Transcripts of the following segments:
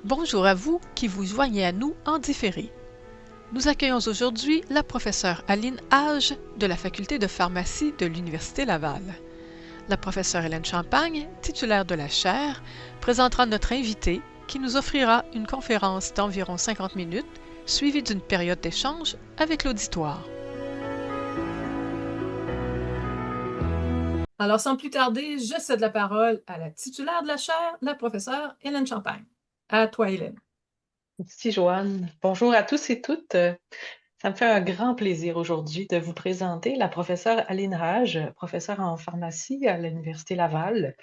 Bonjour à vous qui vous joignez à nous en différé. Nous accueillons aujourd'hui la professeure Aline Hage de la Faculté de pharmacie de l'Université Laval. La professeure Hélène Champagne, titulaire de la chaire, présentera notre invitée qui nous offrira une conférence d'environ 50 minutes suivie d'une période d'échange avec l'auditoire. Alors, sans plus tarder, je cède la parole à la titulaire de la chaire, la professeure Hélène Champagne. À toi, Hélène. Merci, Joanne. Bonjour à tous et toutes. Ça me fait un grand plaisir aujourd'hui de vous présenter la professeure Aline Hage, professeure en pharmacie à l'Université Laval.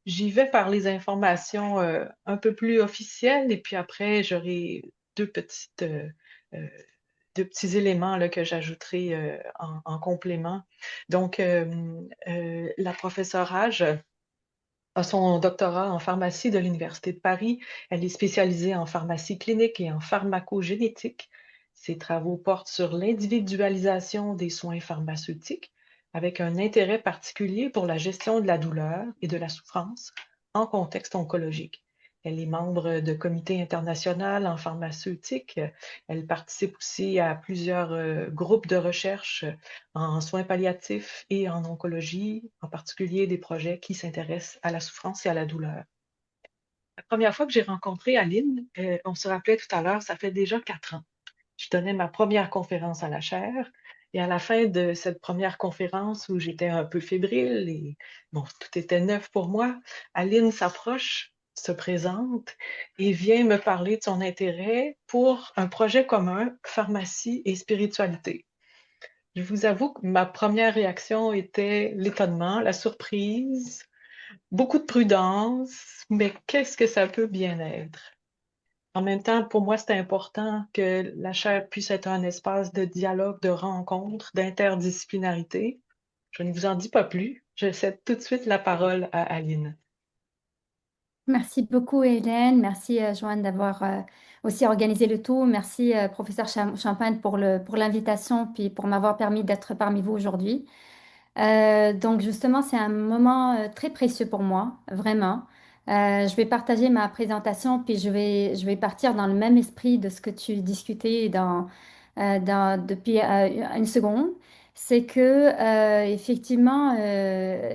J'y vais par les informations un peu plus officielles et puis après, j'aurai euh, deux petits éléments là, que j'ajouterai en complément. Donc, la professeure Hage a son doctorat en pharmacie de l'Université de Paris. Elle est spécialisée en pharmacie clinique et en pharmacogénétique. Ses travaux portent sur l'individualisation des soins pharmaceutiques, avec un intérêt particulier pour la gestion de la douleur et de la souffrance en contexte oncologique. Elle est membre de comités international en pharmaceutique. Elle participe aussi à plusieurs groupes de recherche en soins palliatifs et en oncologie, en particulier des projets qui s'intéressent à la souffrance et à la douleur. La première fois que j'ai rencontré Aline, on se rappelait tout à l'heure, ça fait déjà 4 ans. Je donnais ma première conférence à la chaire et à la fin de cette première conférence où j'étais un peu fébrile et bon, tout était neuf pour moi, Aline s'approche, se présente et vient me parler de son intérêt pour un projet commun, pharmacie et spiritualité. Je vous avoue que ma première réaction était l'étonnement, la surprise, beaucoup de prudence, mais qu'est-ce que ça peut bien être? En même temps, pour moi, c'est important que la chaire puisse être un espace de dialogue, de rencontre, d'interdisciplinarité. Je ne vous en dis pas plus. Je cède tout de suite la parole à Aline. Merci beaucoup, Hélène. Merci, Joanne, d'avoir aussi organisé le tout. Merci, professeur Champagne, pour l'invitation, puis pour m'avoir permis d'être parmi vous aujourd'hui. Donc, justement, c'est un moment très précieux pour moi, vraiment. Je vais partager ma présentation, puis je vais partir dans le même esprit de ce que tu discutais depuis une seconde. C'est que, effectivement,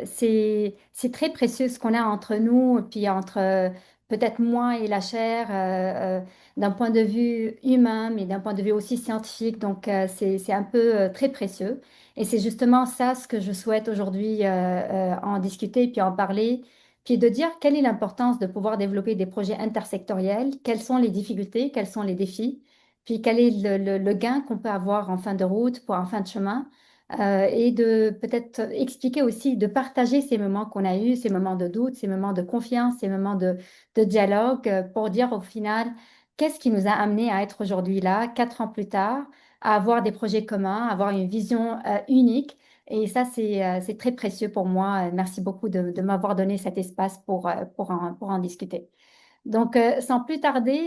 c'est très précieux ce qu'on a entre nous, puis entre peut-être moi et la chair, d'un point de vue humain, mais d'un point de vue aussi scientifique. Donc, c'est un peu très précieux. Et c'est justement ça ce que je souhaite aujourd'hui en discuter, puis en parler, puis de dire quelle est l'importance de pouvoir développer des projets intersectoriels, quelles sont les difficultés, quels sont les défis, puis quel est le gain qu'on peut avoir en fin de route, pour en fin de chemin, et de peut-être expliquer aussi, de partager ces moments qu'on a eus, ces moments de doute, ces moments de confiance, ces moments de dialogue, pour dire au final, qu'est-ce qui nous a amené à être aujourd'hui là, 4 ans plus tard, à avoir des projets communs, à avoir une vision unique. Et ça, c'est très précieux pour moi. Merci beaucoup de m'avoir donné cet espace pour en discuter. Donc, sans plus tarder,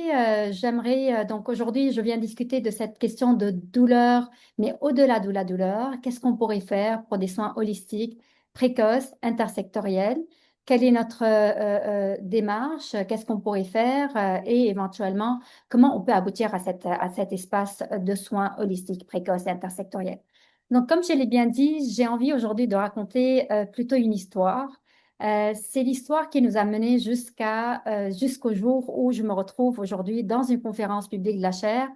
j'aimerais, donc aujourd'hui, je viens discuter de cette question de douleur, mais au-delà de la douleur, qu'est-ce qu'on pourrait faire pour des soins holistiques, précoces, intersectoriels? Quelle est notre démarche? Qu'est-ce qu'on pourrait faire? Et éventuellement, comment on peut aboutir à cet espace de soins holistiques, précoces et intersectoriels? Donc, comme je l'ai bien dit, j'ai envie aujourd'hui de raconter plutôt une histoire. C'est l'histoire qui nous a menés jusqu'au jour où je me retrouve aujourd'hui dans une conférence publique de la chaire,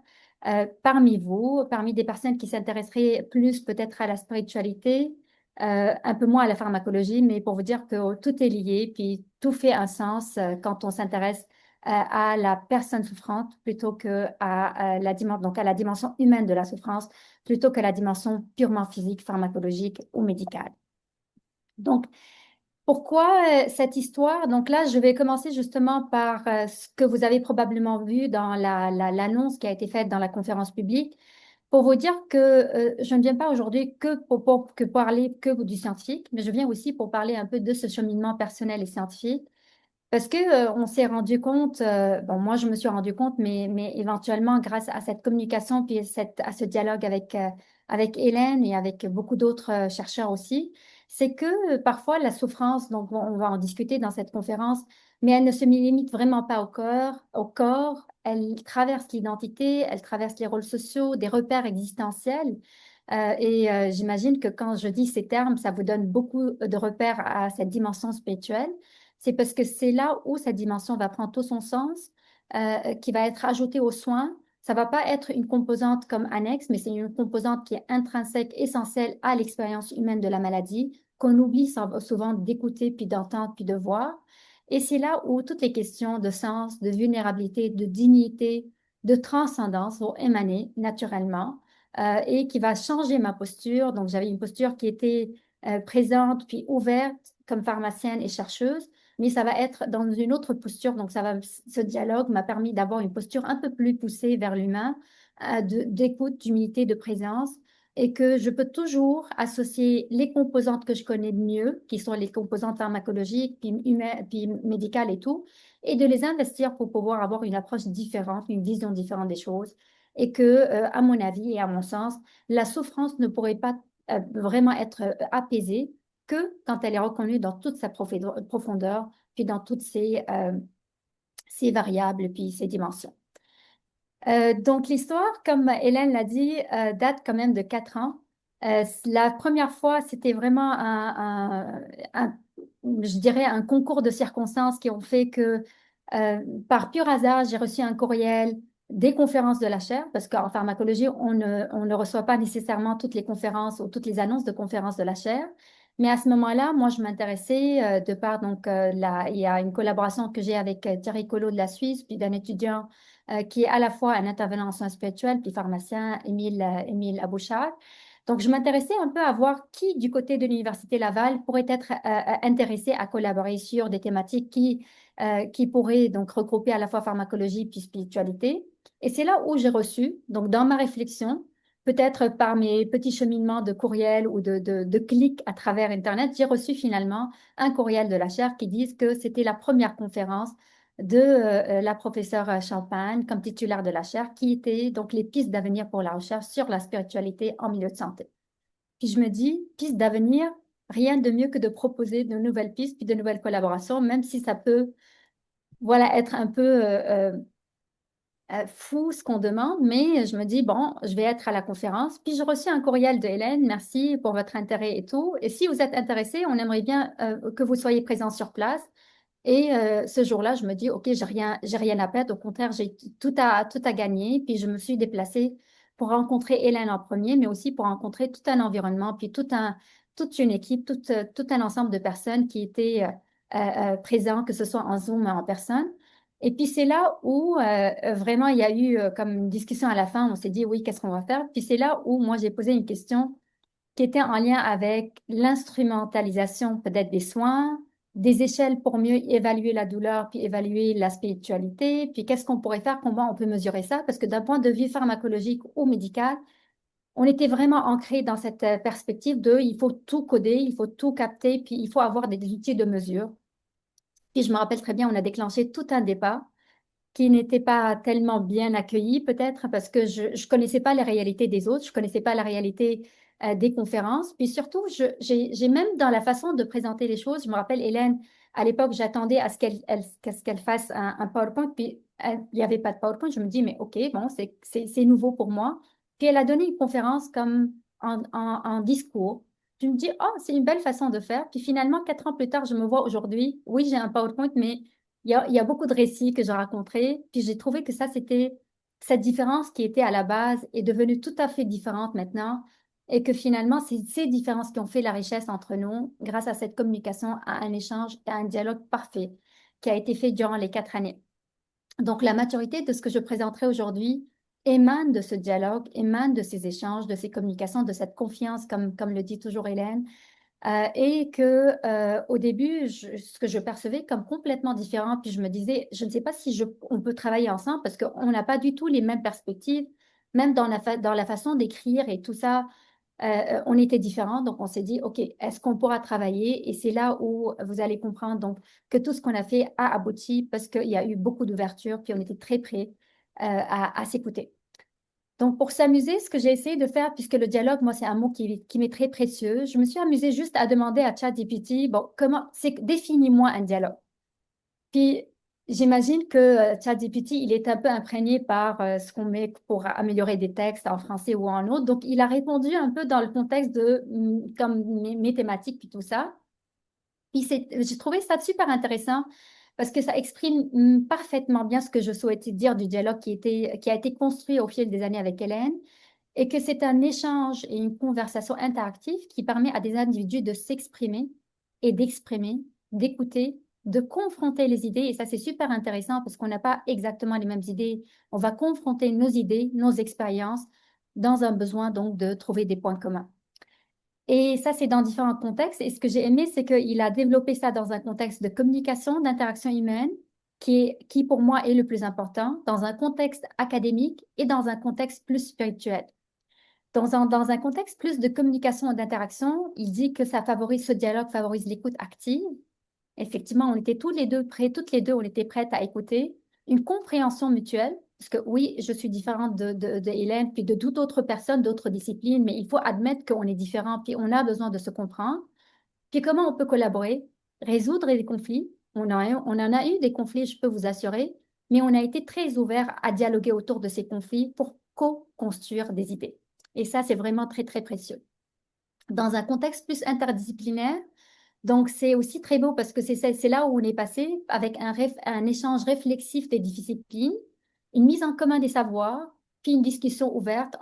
parmi vous, parmi des personnes qui s'intéresseraient plus peut-être à la spiritualité, un peu moins à la pharmacologie, mais pour vous dire que tout est lié, puis tout fait un sens quand on s'intéresse à la personne souffrante plutôt que donc à la dimension humaine de la souffrance, plutôt que la dimension purement physique, pharmacologique ou médicale. Donc, pourquoi cette histoire? Donc là, je vais commencer justement par ce que vous avez probablement vu dans l'annonce qui a été faite dans la conférence publique, pour vous dire que je ne viens pas aujourd'hui que parler que du scientifique, mais je viens aussi pour parler un peu de ce cheminement personnel et scientifique, parce que on s'est rendu compte, bon, moi je me suis rendu compte, mais éventuellement grâce à cette communication puis à ce dialogue avec Hélène et avec beaucoup d'autres chercheurs aussi, c'est que parfois la souffrance, donc on va en discuter dans cette conférence, mais elle ne se limite vraiment pas au corps. Elle traverse l'identité, elle traverse les rôles sociaux, des repères existentiels. J'imagine que quand je dis ces termes, ça vous donne beaucoup de repères à cette dimension spirituelle. C'est parce que c'est là où cette dimension va prendre tout son sens, qui va être ajoutée aux soins. Ça va pas être une composante comme annexe, mais c'est une composante qui est intrinsèque, essentielle à l'expérience humaine de la maladie, qu'on oublie souvent d'écouter, puis d'entendre, puis de voir. Et c'est là où toutes les questions de sens, de vulnérabilité, de dignité, de transcendance vont émaner naturellement, et qui va changer ma posture. Donc, j'avais une posture qui était présente puis ouverte comme pharmacienne et chercheuse, mais ça va être dans une autre posture. Donc, ce dialogue m'a permis d'avoir une posture un peu plus poussée vers l'humain, d'écoute, d'humilité, de présence, et que je peux toujours associer les composantes que je connais de mieux, qui sont les composantes pharmacologiques, puis, puis médicales et tout, et de les investir pour pouvoir avoir une approche différente, une vision différente des choses. Et que, à mon avis et à mon sens, la souffrance ne pourrait pas vraiment être apaisée que quand elle est reconnue dans toute sa profondeur, puis dans toutes ses variables, puis ses dimensions. Donc, l'histoire, comme Hélène l'a dit, date quand même de 4 ans. La première fois, c'était vraiment je dirais, un concours de circonstances qui ont fait que, par pur hasard, j'ai reçu un courriel des conférences de la chaire, parce qu'en pharmacologie, on ne reçoit pas nécessairement toutes les conférences ou toutes les annonces de conférences de la chaire. Mais à ce moment-là, moi, je m'intéressais de par, donc, il y a une collaboration que j'ai avec Thierry Collot de la Suisse, puis d'un étudiant qui est à la fois un intervenant en soins spirituels, puis pharmacien, Émile Abouchard. Donc, je m'intéressais un peu à voir qui, du côté de l'Université Laval, pourrait être intéressé à collaborer sur des thématiques qui pourraient donc regrouper à la fois pharmacologie puis spiritualité. Et c'est là où j'ai reçu, donc dans ma réflexion, peut-être par mes petits cheminements de courriel ou de clics à travers Internet, j'ai reçu finalement un courriel de la chaire qui dit que c'était la première conférence de la professeure Champagne comme titulaire de la chaire, qui était donc les pistes d'avenir pour la recherche sur la spiritualité en milieu de santé. Puis je me dis, pistes d'avenir, rien de mieux que de proposer de nouvelles pistes puis de nouvelles collaborations, même si ça peut, voilà, être un peu fou ce qu'on demande, mais je me dis, bon, je vais être à la conférence. Puis je reçus un courriel de Hélène, merci pour votre intérêt et tout. Et si vous êtes intéressé, on aimerait bien que vous soyez présent sur place. Et ce jour-là, je me dis, OK, j'ai rien à perdre. Au contraire, j'ai tout à gagner. Puis je me suis déplacée pour rencontrer Hélène en premier, mais aussi pour rencontrer tout un environnement, puis toute une équipe, tout un ensemble de personnes qui étaient présents, que ce soit en Zoom ou en personne. Et puis c'est là où vraiment il y a eu comme une discussion à la fin. On s'est dit, oui, qu'est-ce qu'on va faire? Puis c'est là où moi j'ai posé une question qui était en lien avec l'instrumentalisation peut-être des soins, des échelles pour mieux évaluer la douleur, puis évaluer la spiritualité, puis qu'est-ce qu'on pourrait faire, comment on peut mesurer ça, parce que d'un point de vue pharmacologique ou médical, on était vraiment ancré dans cette perspective de il faut tout coder, il faut tout capter, puis il faut avoir des outils de mesure. Puis je me rappelle très bien, on a déclenché tout un débat qui n'était pas tellement bien accueilli, peut-être parce que je ne connaissais pas les réalités des autres, je ne connaissais pas la réalité des conférences. Puis surtout, j'ai même dans la façon de présenter les choses, je me rappelle, Hélène, à l'époque, j'attendais à ce qu'elle fasse un PowerPoint, puis il n'y avait pas de PowerPoint. Je me dis, mais OK, bon, c'est nouveau pour moi. Puis elle a donné une conférence comme en discours. Je me dis, oh, c'est une belle façon de faire. Puis finalement, 4 ans plus tard, je me vois aujourd'hui. Oui, j'ai un PowerPoint, mais il y a beaucoup de récits que j'ai racontés, puis j'ai trouvé que ça, c'était cette différence qui était à la base est devenue tout à fait différente maintenant, et que finalement, c'est ces différences qui ont fait la richesse entre nous, grâce à cette communication, à un échange et à un dialogue parfait qui a été fait durant les 4 années. Donc, la maturité de ce que je présenterai aujourd'hui émane de ce dialogue, émane de ces échanges, de ces communications, de cette confiance, comme le dit toujours Hélène, et que au début, ce que je percevais comme complètement différent, puis je me disais, je ne sais pas si on peut travailler ensemble parce qu'on n'a pas du tout les mêmes perspectives, même dans la façon d'écrire et tout ça, on était différents. Donc, on s'est dit, OK, est-ce qu'on pourra travailler? Et c'est là où vous allez comprendre donc, que tout ce qu'on a fait a abouti parce qu'il y a eu beaucoup d'ouverture, puis on était très prêts à s'écouter. Donc, pour s'amuser, ce que j'ai essayé de faire, puisque le dialogue, moi, c'est un mot qui m'est très précieux, je me suis amusée juste à demander à ChatGPT, bon, définis-moi un dialogue. Puis, j'imagine que ChatGPT, il est un peu imprégné par ce qu'on met pour améliorer des textes en français ou en autre. Donc, il a répondu un peu dans le contexte de comme mes thématiques puis tout ça. Puis, j'ai trouvé ça super intéressant parce que ça exprime parfaitement bien ce que je souhaitais dire du dialogue qui a été construit au fil des années avec Hélène et que c'est un échange et une conversation interactive qui permet à des individus de s'exprimer et d'exprimer, d'écouter, de confronter les idées. Et ça, c'est super intéressant parce qu'on n'a pas exactement les mêmes idées. On va confronter nos idées, nos expériences dans un besoin donc de trouver des points communs. Et ça, c'est dans différents contextes. Et ce que j'ai aimé, c'est qu'il a développé ça dans un contexte de communication, d'interaction humaine, qui pour moi est le plus important, dans un contexte académique et dans un contexte plus spirituel. Dans un contexte plus de communication et d'interaction, il dit que ça favorise, ce dialogue favorise l'écoute active. Effectivement, on était tous les deux prêts, toutes les deux, on était prêtes à écouter, une compréhension mutuelle, parce que oui, je suis différente de Hélène, puis de toute autre personne, d'autres disciplines, mais il faut admettre qu'on est différents, puis on a besoin de se comprendre. Puis comment on peut collaborer, résoudre des conflits. On en a eu des conflits, je peux vous assurer, mais on a été très ouverts à dialoguer autour de ces conflits pour co-construire des idées. Et ça, c'est vraiment très, très précieux. Dans un contexte plus interdisciplinaire, donc c'est aussi très beau parce que c'est là où on est passé avec un échange réflexif des disciplines, une mise en commun des savoirs, puis une discussion ouverte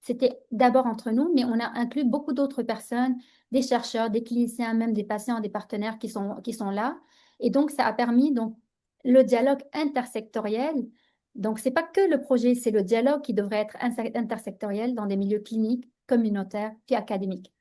c'était d'abord entre nous, mais on a inclus beaucoup d'autres personnes, des chercheurs, des cliniciens, même des patients, des partenaires qui sont là. Et donc, ça a permis donc, le dialogue intersectoriel. Donc, ce n'est pas que le projet, c'est le dialogue qui devrait être intersectoriel dans des milieux cliniques, communautaires, puis académiques.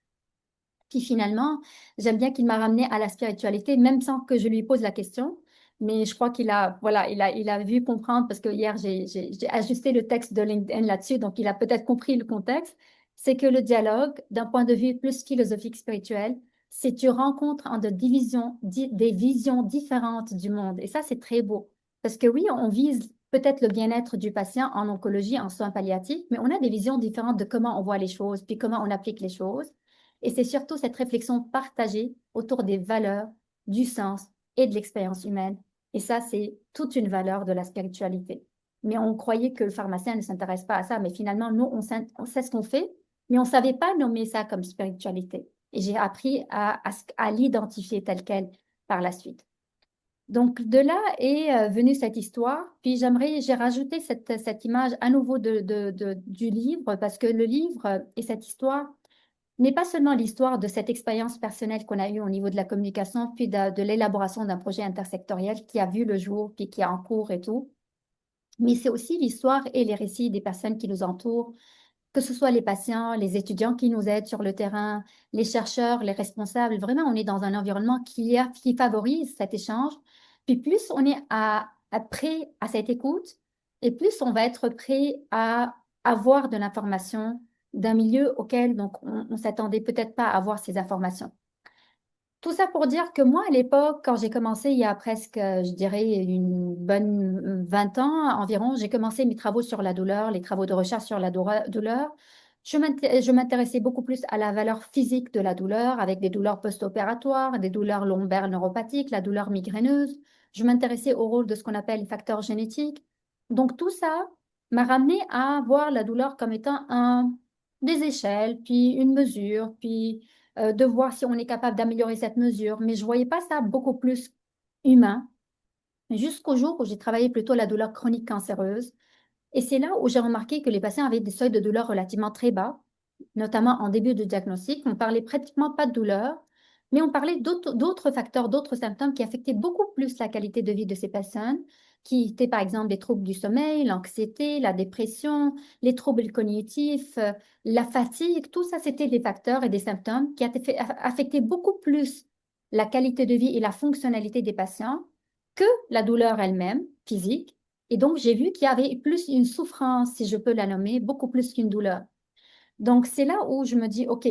Puis finalement, j'aime bien qu'il m'a ramené à la spiritualité, même sans que je lui pose la question. Mais je crois voilà, il a vu comprendre, parce que hier, j'ai ajusté le texte de LinkedIn là-dessus, donc il a peut-être compris le contexte. C'est que le dialogue, d'un point de vue plus philosophique, spirituel, c'est tu rencontres en des visions différentes du monde. Et ça, c'est très beau. Parce que oui, on vise peut-être le bien-être du patient en oncologie, en soins palliatifs, mais on a des visions différentes de comment on voit les choses, puis comment on applique les choses. Et c'est surtout cette réflexion partagée autour des valeurs, du sens et de l'expérience humaine. Et ça, c'est toute une valeur de la spiritualité. Mais on croyait que le pharmacien ne s'intéresse pas à ça, mais finalement, nous, on sait ce qu'on fait, mais on ne savait pas nommer ça comme spiritualité. Et j'ai appris à l'identifier tel quel par la suite. Donc, de là est venue cette histoire. Puis, j'ai rajouté cette image à nouveau du livre, parce que le livre et cette histoire n'est pas seulement l'histoire de cette expérience personnelle qu'on a eue au niveau de la communication, puis de l'élaboration d'un projet intersectoriel qui a vu le jour, puis qui est en cours et tout, mais c'est aussi l'histoire et les récits des personnes qui nous entourent, que ce soit les patients, les étudiants qui nous aident sur le terrain, les chercheurs, les responsables. Vraiment, on est dans un environnement qui favorise cet échange. Puis plus on est prêt à cette écoute, et plus on va être prêt à avoir de l'information d'un milieu auquel donc, on ne s'attendait peut-être pas à avoir ces informations. Tout ça pour dire que moi, à l'époque, quand j'ai commencé, il y a presque, je dirais, une bonne 20 ans environ, j'ai commencé mes travaux sur la douleur, les travaux de recherche sur la douleur. Je m'intéressais beaucoup plus à la valeur physique de la douleur, avec des douleurs post-opératoires, des douleurs lombaires neuropathiques, la douleur migraineuse. Je m'intéressais au rôle de ce qu'on appelle les facteurs génétiques. Donc, tout ça m'a ramené à voir la douleur comme étant des échelles, puis une mesure, puis de voir si on est capable d'améliorer cette mesure. Mais je ne voyais pas ça beaucoup plus humain, jusqu'au jour où j'ai travaillé plutôt la douleur chronique cancéreuse. Et c'est là où j'ai remarqué que les patients avaient des seuils de douleur relativement très bas, notamment en début de diagnostic. On parlait pratiquement pas de douleur, mais on parlait d'autres facteurs, d'autres symptômes qui affectaient beaucoup plus la qualité de vie de ces personnes, qui étaient par exemple des troubles du sommeil, l'anxiété, la dépression, les troubles cognitifs, la fatigue. Tout ça, c'était des facteurs et des symptômes qui affectaient beaucoup plus la qualité de vie et la fonctionnalité des patients que la douleur elle-même, physique. Et donc, j'ai vu qu'il y avait plus une souffrance, si je peux la nommer, beaucoup plus qu'une douleur. Donc, c'est là où je me dis, OK,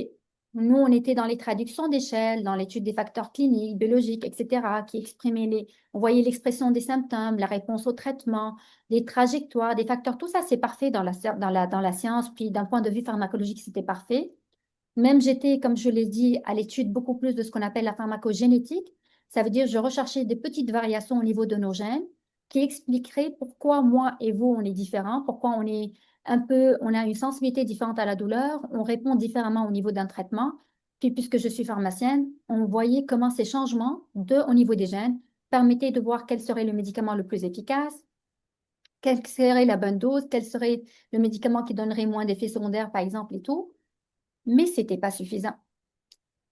nous, on était dans les traductions d'échelle, dans l'étude des facteurs cliniques, biologiques, etc., qui exprimaient on voyait l'expression des symptômes, la réponse au traitement, les trajectoires, des facteurs, tout ça, c'est parfait dans la science, puis d'un point de vue pharmacologique, c'était parfait. Même j'étais, comme je l'ai dit, à l'étude beaucoup plus de ce qu'on appelle la pharmacogénétique, Ça veut dire je recherchais des petites variations au niveau de nos gènes qui expliqueraient pourquoi moi et vous, on est différents, pourquoi on a une sensibilité différente à la douleur, on répond différemment au niveau d'un traitement. Puis, puisque je suis pharmacienne, on voyait comment ces changements au niveau des gènes permettaient de voir quel serait le médicament le plus efficace, quelle serait la bonne dose, quel serait le médicament qui donnerait moins d'effets secondaires, par exemple, et tout. Mais ce n'était pas suffisant.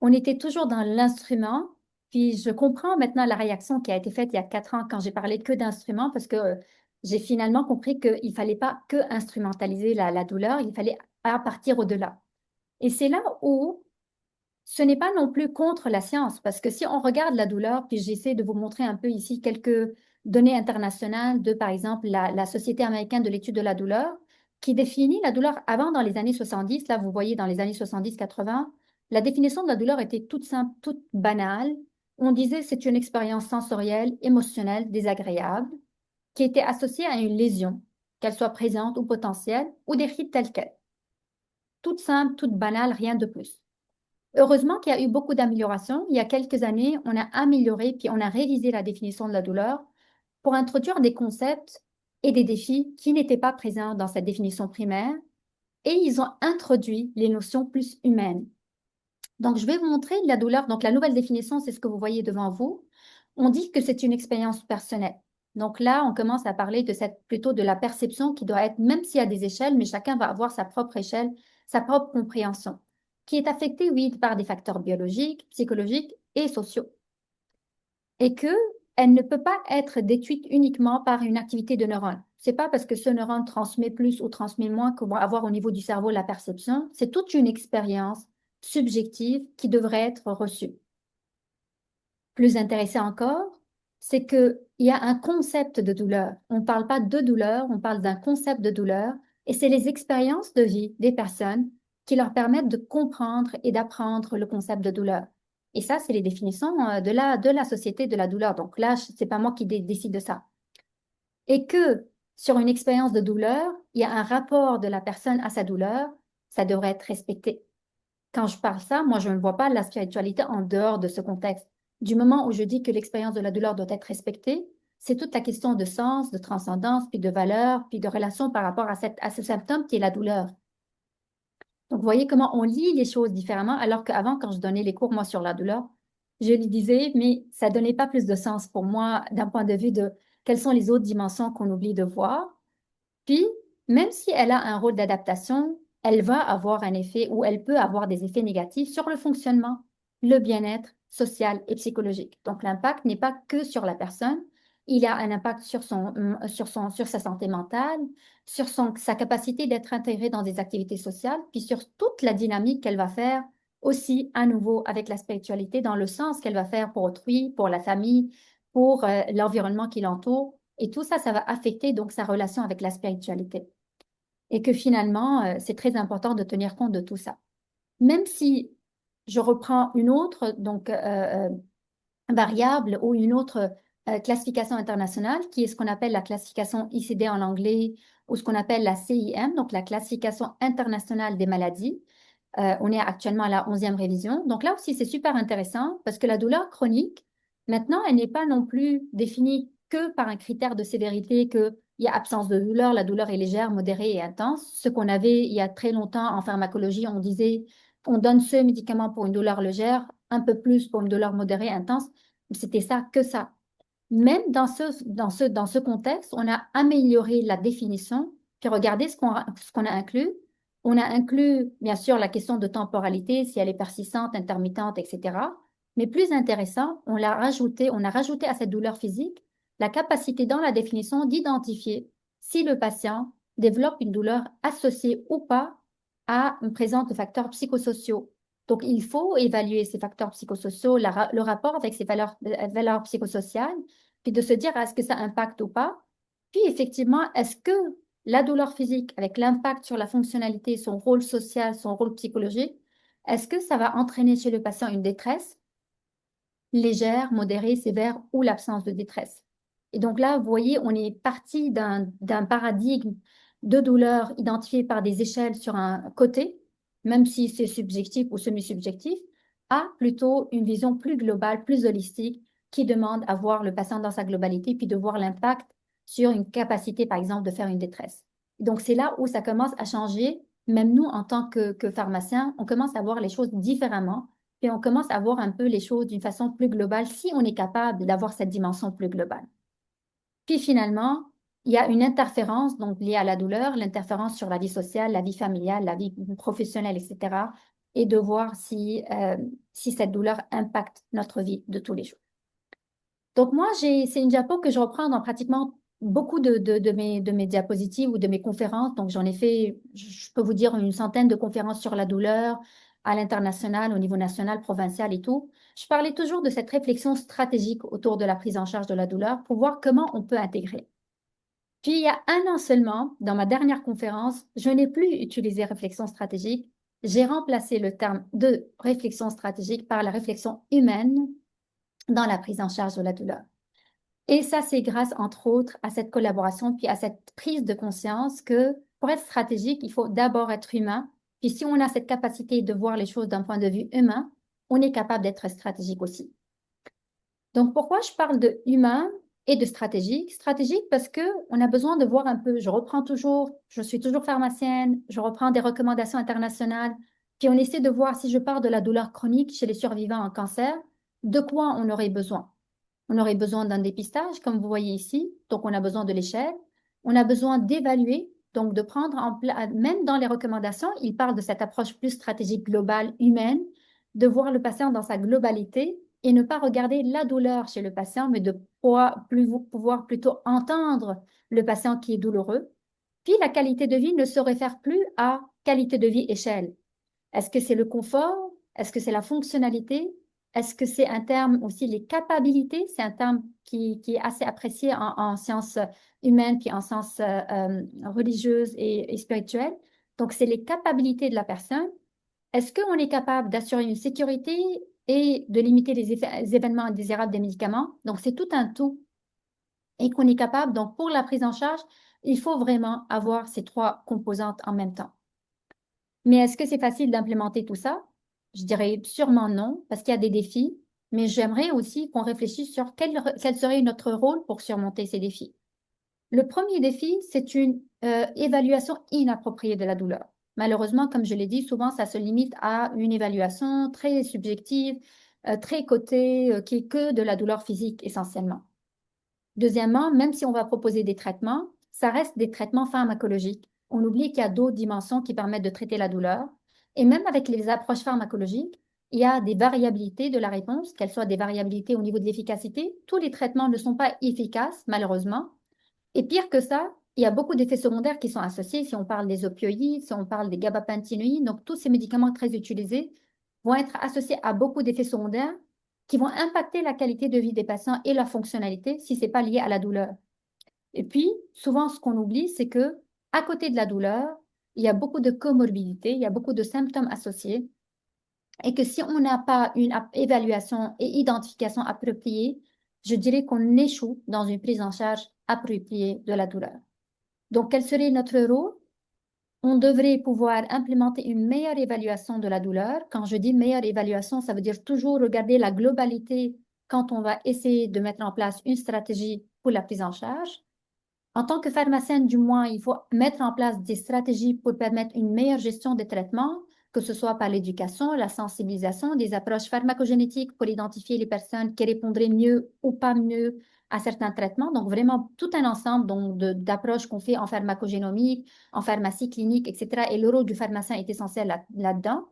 On était toujours dans l'instrument, puis je comprends maintenant la réaction qui a été faite il y a 4 ans quand j'ai parlé que d'instruments, parce que j'ai finalement compris qu'il ne fallait pas que instrumentaliser la douleur, il fallait partir au-delà. Et c'est là où ce n'est pas non plus contre la science, parce que si on regarde la douleur, puis j'essaie de vous montrer un peu ici quelques données internationales de, par exemple, la Société américaine de l'étude de la douleur, qui définit la douleur avant dans les années 70. Là, vous voyez dans les années 70-80, la définition de la douleur était toute simple, toute banale. On disait c'est une expérience sensorielle, émotionnelle, désagréable, qui était associée à une lésion, qu'elle soit présente ou potentielle, ou décrite telle qu'elle. Toute simple, toute banale, rien de plus. Heureusement qu'il y a eu beaucoup d'améliorations. Il y a quelques années, on a amélioré puis on a révisé la définition de la douleur pour introduire des concepts et des défis qui n'étaient pas présents dans cette définition primaire et ils ont introduit les notions plus humaines. Donc, je vais vous montrer la douleur. Donc, la nouvelle définition, c'est ce que vous voyez devant vous. On dit que c'est une expérience personnelle. Donc là, on commence à parler plutôt de la perception qui doit être, même s'il y a des échelles, mais chacun va avoir sa propre échelle, sa propre compréhension, qui est affectée, oui, par des facteurs biologiques, psychologiques et sociaux. Et qu'elle ne peut pas être détruite uniquement par une activité de neurone. C'est pas parce que ce neurone transmet plus ou transmet moins qu'on va avoir au niveau du cerveau la perception. C'est toute une expérience subjective qui devrait être reçue. Plus intéressant encore, c'est qu'il y a un concept de douleur. On ne parle pas de douleur, on parle d'un concept de douleur, et c'est les expériences de vie des personnes qui leur permettent de comprendre et d'apprendre le concept de douleur. Et ça, c'est les définitions de la société de la douleur. Donc là, ce n'est pas moi qui décide de ça. Et que sur une expérience de douleur, il y a un rapport de la personne à sa douleur, ça devrait être respecté. Quand je parle ça, moi, je ne vois pas la spiritualité en dehors de ce contexte. Du moment où je dis que l'expérience de la douleur doit être respectée, c'est toute la question de sens, de transcendance, puis de valeur, puis de relation par rapport à ce symptôme qui est la douleur. Donc, vous voyez comment on lit les choses différemment, alors qu'avant, quand je donnais les cours, moi, sur la douleur, je lui disais, mais ça ne donnait pas plus de sens pour moi d'un point de vue de quelles sont les autres dimensions qu'on oublie de voir. Puis, même si elle a un rôle d'adaptation, elle va avoir un effet ou elle peut avoir des effets négatifs sur le fonctionnement, le bien-être social et psychologique. Donc, l'impact n'est pas que sur la personne, il a un impact sur sa santé mentale, sur sa capacité d'être intégrée dans des activités sociales, puis sur toute la dynamique qu'elle va faire aussi à nouveau avec la spiritualité dans le sens qu'elle va faire pour autrui, pour la famille, pour l'environnement qui l'entoure. Et tout ça, ça va affecter donc sa relation avec la spiritualité. Et que finalement, c'est très important de tenir compte de tout ça. Même si je reprends une autre variable ou une autre classification internationale, qui est ce qu'on appelle la classification ICD en anglais ou ce qu'on appelle la CIM, donc la classification internationale des maladies. On est actuellement à la 11e révision. Donc là aussi, c'est super intéressant parce que la douleur chronique, maintenant, elle n'est pas non plus définie que par un critère de sévérité, qu'il y a absence de douleur, la douleur est légère, modérée et intense. Ce qu'on avait il y a très longtemps en pharmacologie, on disait on donne ce médicament pour une douleur légère, un peu plus pour une douleur modérée, intense. C'était ça, que ça. Même dans ce contexte, on a amélioré la définition. Puis regardez ce qu'on a inclus. On a inclus, bien sûr, la question de temporalité, si elle est persistante, intermittente, etc. Mais plus intéressant, on a rajouté à cette douleur physique la capacité dans la définition d'identifier si le patient développe une douleur associée ou pas à une présence de facteurs psychosociaux. Donc, il faut évaluer ces facteurs psychosociaux, le rapport avec ces valeurs psychosociales, puis de se dire est-ce que ça impacte ou pas. Puis, effectivement, est-ce que la douleur physique, avec l'impact sur la fonctionnalité, son rôle social, son rôle psychologique, est-ce que ça va entraîner chez le patient une détresse légère, modérée, sévère ou l'absence de détresse? Et donc là, vous voyez, on est parti d'un paradigme de douleur identifié par des échelles sur un côté, même si c'est subjectif ou semi-subjectif, à plutôt une vision plus globale, plus holistique, qui demande à voir le patient dans sa globalité, puis de voir l'impact sur une capacité, par exemple, de faire une détresse. Donc, c'est là où ça commence à changer. Même nous, en tant que pharmaciens, on commence à voir les choses différemment, puis on commence à voir un peu les choses d'une façon plus globale si on est capable d'avoir cette dimension plus globale. Puis finalement, il y a une interférence donc liée à la douleur, l'interférence sur la vie sociale, la vie familiale, la vie professionnelle, etc. Et de voir si cette douleur impacte notre vie de tous les jours. Donc moi, c'est une diapo que je reprends dans pratiquement beaucoup de mes diapositives ou de mes conférences. Donc j'en ai fait, je peux vous dire, une centaine de conférences sur la douleur à l'international, au niveau national, provincial et tout. Je parlais toujours de cette réflexion stratégique autour de la prise en charge de la douleur pour voir comment on peut intégrer. Puis il y a un an seulement, dans ma dernière conférence, je n'ai plus utilisé réflexion stratégique. J'ai remplacé le terme de réflexion stratégique par la réflexion humaine dans la prise en charge de la douleur. Et ça, c'est grâce, entre autres, à cette collaboration, puis à cette prise de conscience que pour être stratégique, il faut d'abord être humain. Puis si on a cette capacité de voir les choses d'un point de vue humain, on est capable d'être stratégique aussi. Donc, pourquoi je parle de humain et de stratégique? Stratégique parce que on a besoin de voir un peu, je suis toujours pharmacienne, je reprends des recommandations internationales, puis on essaie de voir si je parle de la douleur chronique chez les survivants en cancer, de quoi on aurait besoin. On aurait besoin d'un dépistage, comme vous voyez ici, donc on a besoin de l'échelle. On a besoin d'évaluer, donc de prendre en place, même dans les recommandations, il parle de cette approche plus stratégique globale, humaine, de voir le patient dans sa globalité et ne pas regarder la douleur chez le patient, mais de pouvoir plutôt entendre le patient qui est douloureux. Puis la qualité de vie ne se réfère plus à qualité de vie échelle. Est-ce que c'est le confort? Est-ce que c'est la fonctionnalité? Est-ce que c'est un terme aussi, les capacités? C'est un terme qui est assez apprécié en sciences humaines puis en sciences religieuses et spirituelles. Donc, c'est les capacités de la personne. Est-ce qu'on est capable d'assurer une sécurité et de limiter les événements indésirables des médicaments? Donc, c'est tout un tout. Et qu'on est capable, donc pour la prise en charge, il faut vraiment avoir ces trois composantes en même temps. Mais est-ce que c'est facile d'implémenter tout ça? Je dirais sûrement non, parce qu'il y a des défis, mais j'aimerais aussi qu'on réfléchisse sur quel serait notre rôle pour surmonter ces défis. Le premier défi, c'est une évaluation inappropriée de la douleur. Malheureusement, comme je l'ai dit, souvent, ça se limite à une évaluation très subjective, très cotée, qui est que de la douleur physique essentiellement. Deuxièmement, même si on va proposer des traitements, ça reste des traitements pharmacologiques. On oublie qu'il y a d'autres dimensions qui permettent de traiter la douleur. Et même avec les approches pharmacologiques, il y a des variabilités de la réponse, qu'elles soient des variabilités au niveau de l'efficacité. Tous les traitements ne sont pas efficaces, malheureusement. Et pire que ça, il y a beaucoup d'effets secondaires qui sont associés. Si on parle des opioïdes, si on parle des gabapentinoïdes, donc tous ces médicaments très utilisés vont être associés à beaucoup d'effets secondaires qui vont impacter la qualité de vie des patients et leur fonctionnalité si ce n'est pas lié à la douleur. Et puis, souvent, ce qu'on oublie, c'est que à côté de la douleur, il y a beaucoup de comorbidités, il y a beaucoup de symptômes associés, et que si on n'a pas une évaluation et identification appropriée, je dirais qu'on échoue dans une prise en charge appropriée de la douleur. Donc, quel serait notre rôle? On devrait pouvoir implémenter une meilleure évaluation de la douleur. Quand je dis meilleure évaluation, ça veut dire toujours regarder la globalité quand on va essayer de mettre en place une stratégie pour la prise en charge. En tant que pharmacienne, du moins, il faut mettre en place des stratégies pour permettre une meilleure gestion des traitements, que ce soit par l'éducation, la sensibilisation, des approches pharmacogénétiques pour identifier les personnes qui répondraient mieux ou pas mieux à certains traitements. Donc, vraiment tout un ensemble d'approches qu'on fait en pharmacogénomique, en pharmacie clinique, etc. Et le rôle du pharmacien est essentiel là-dedans.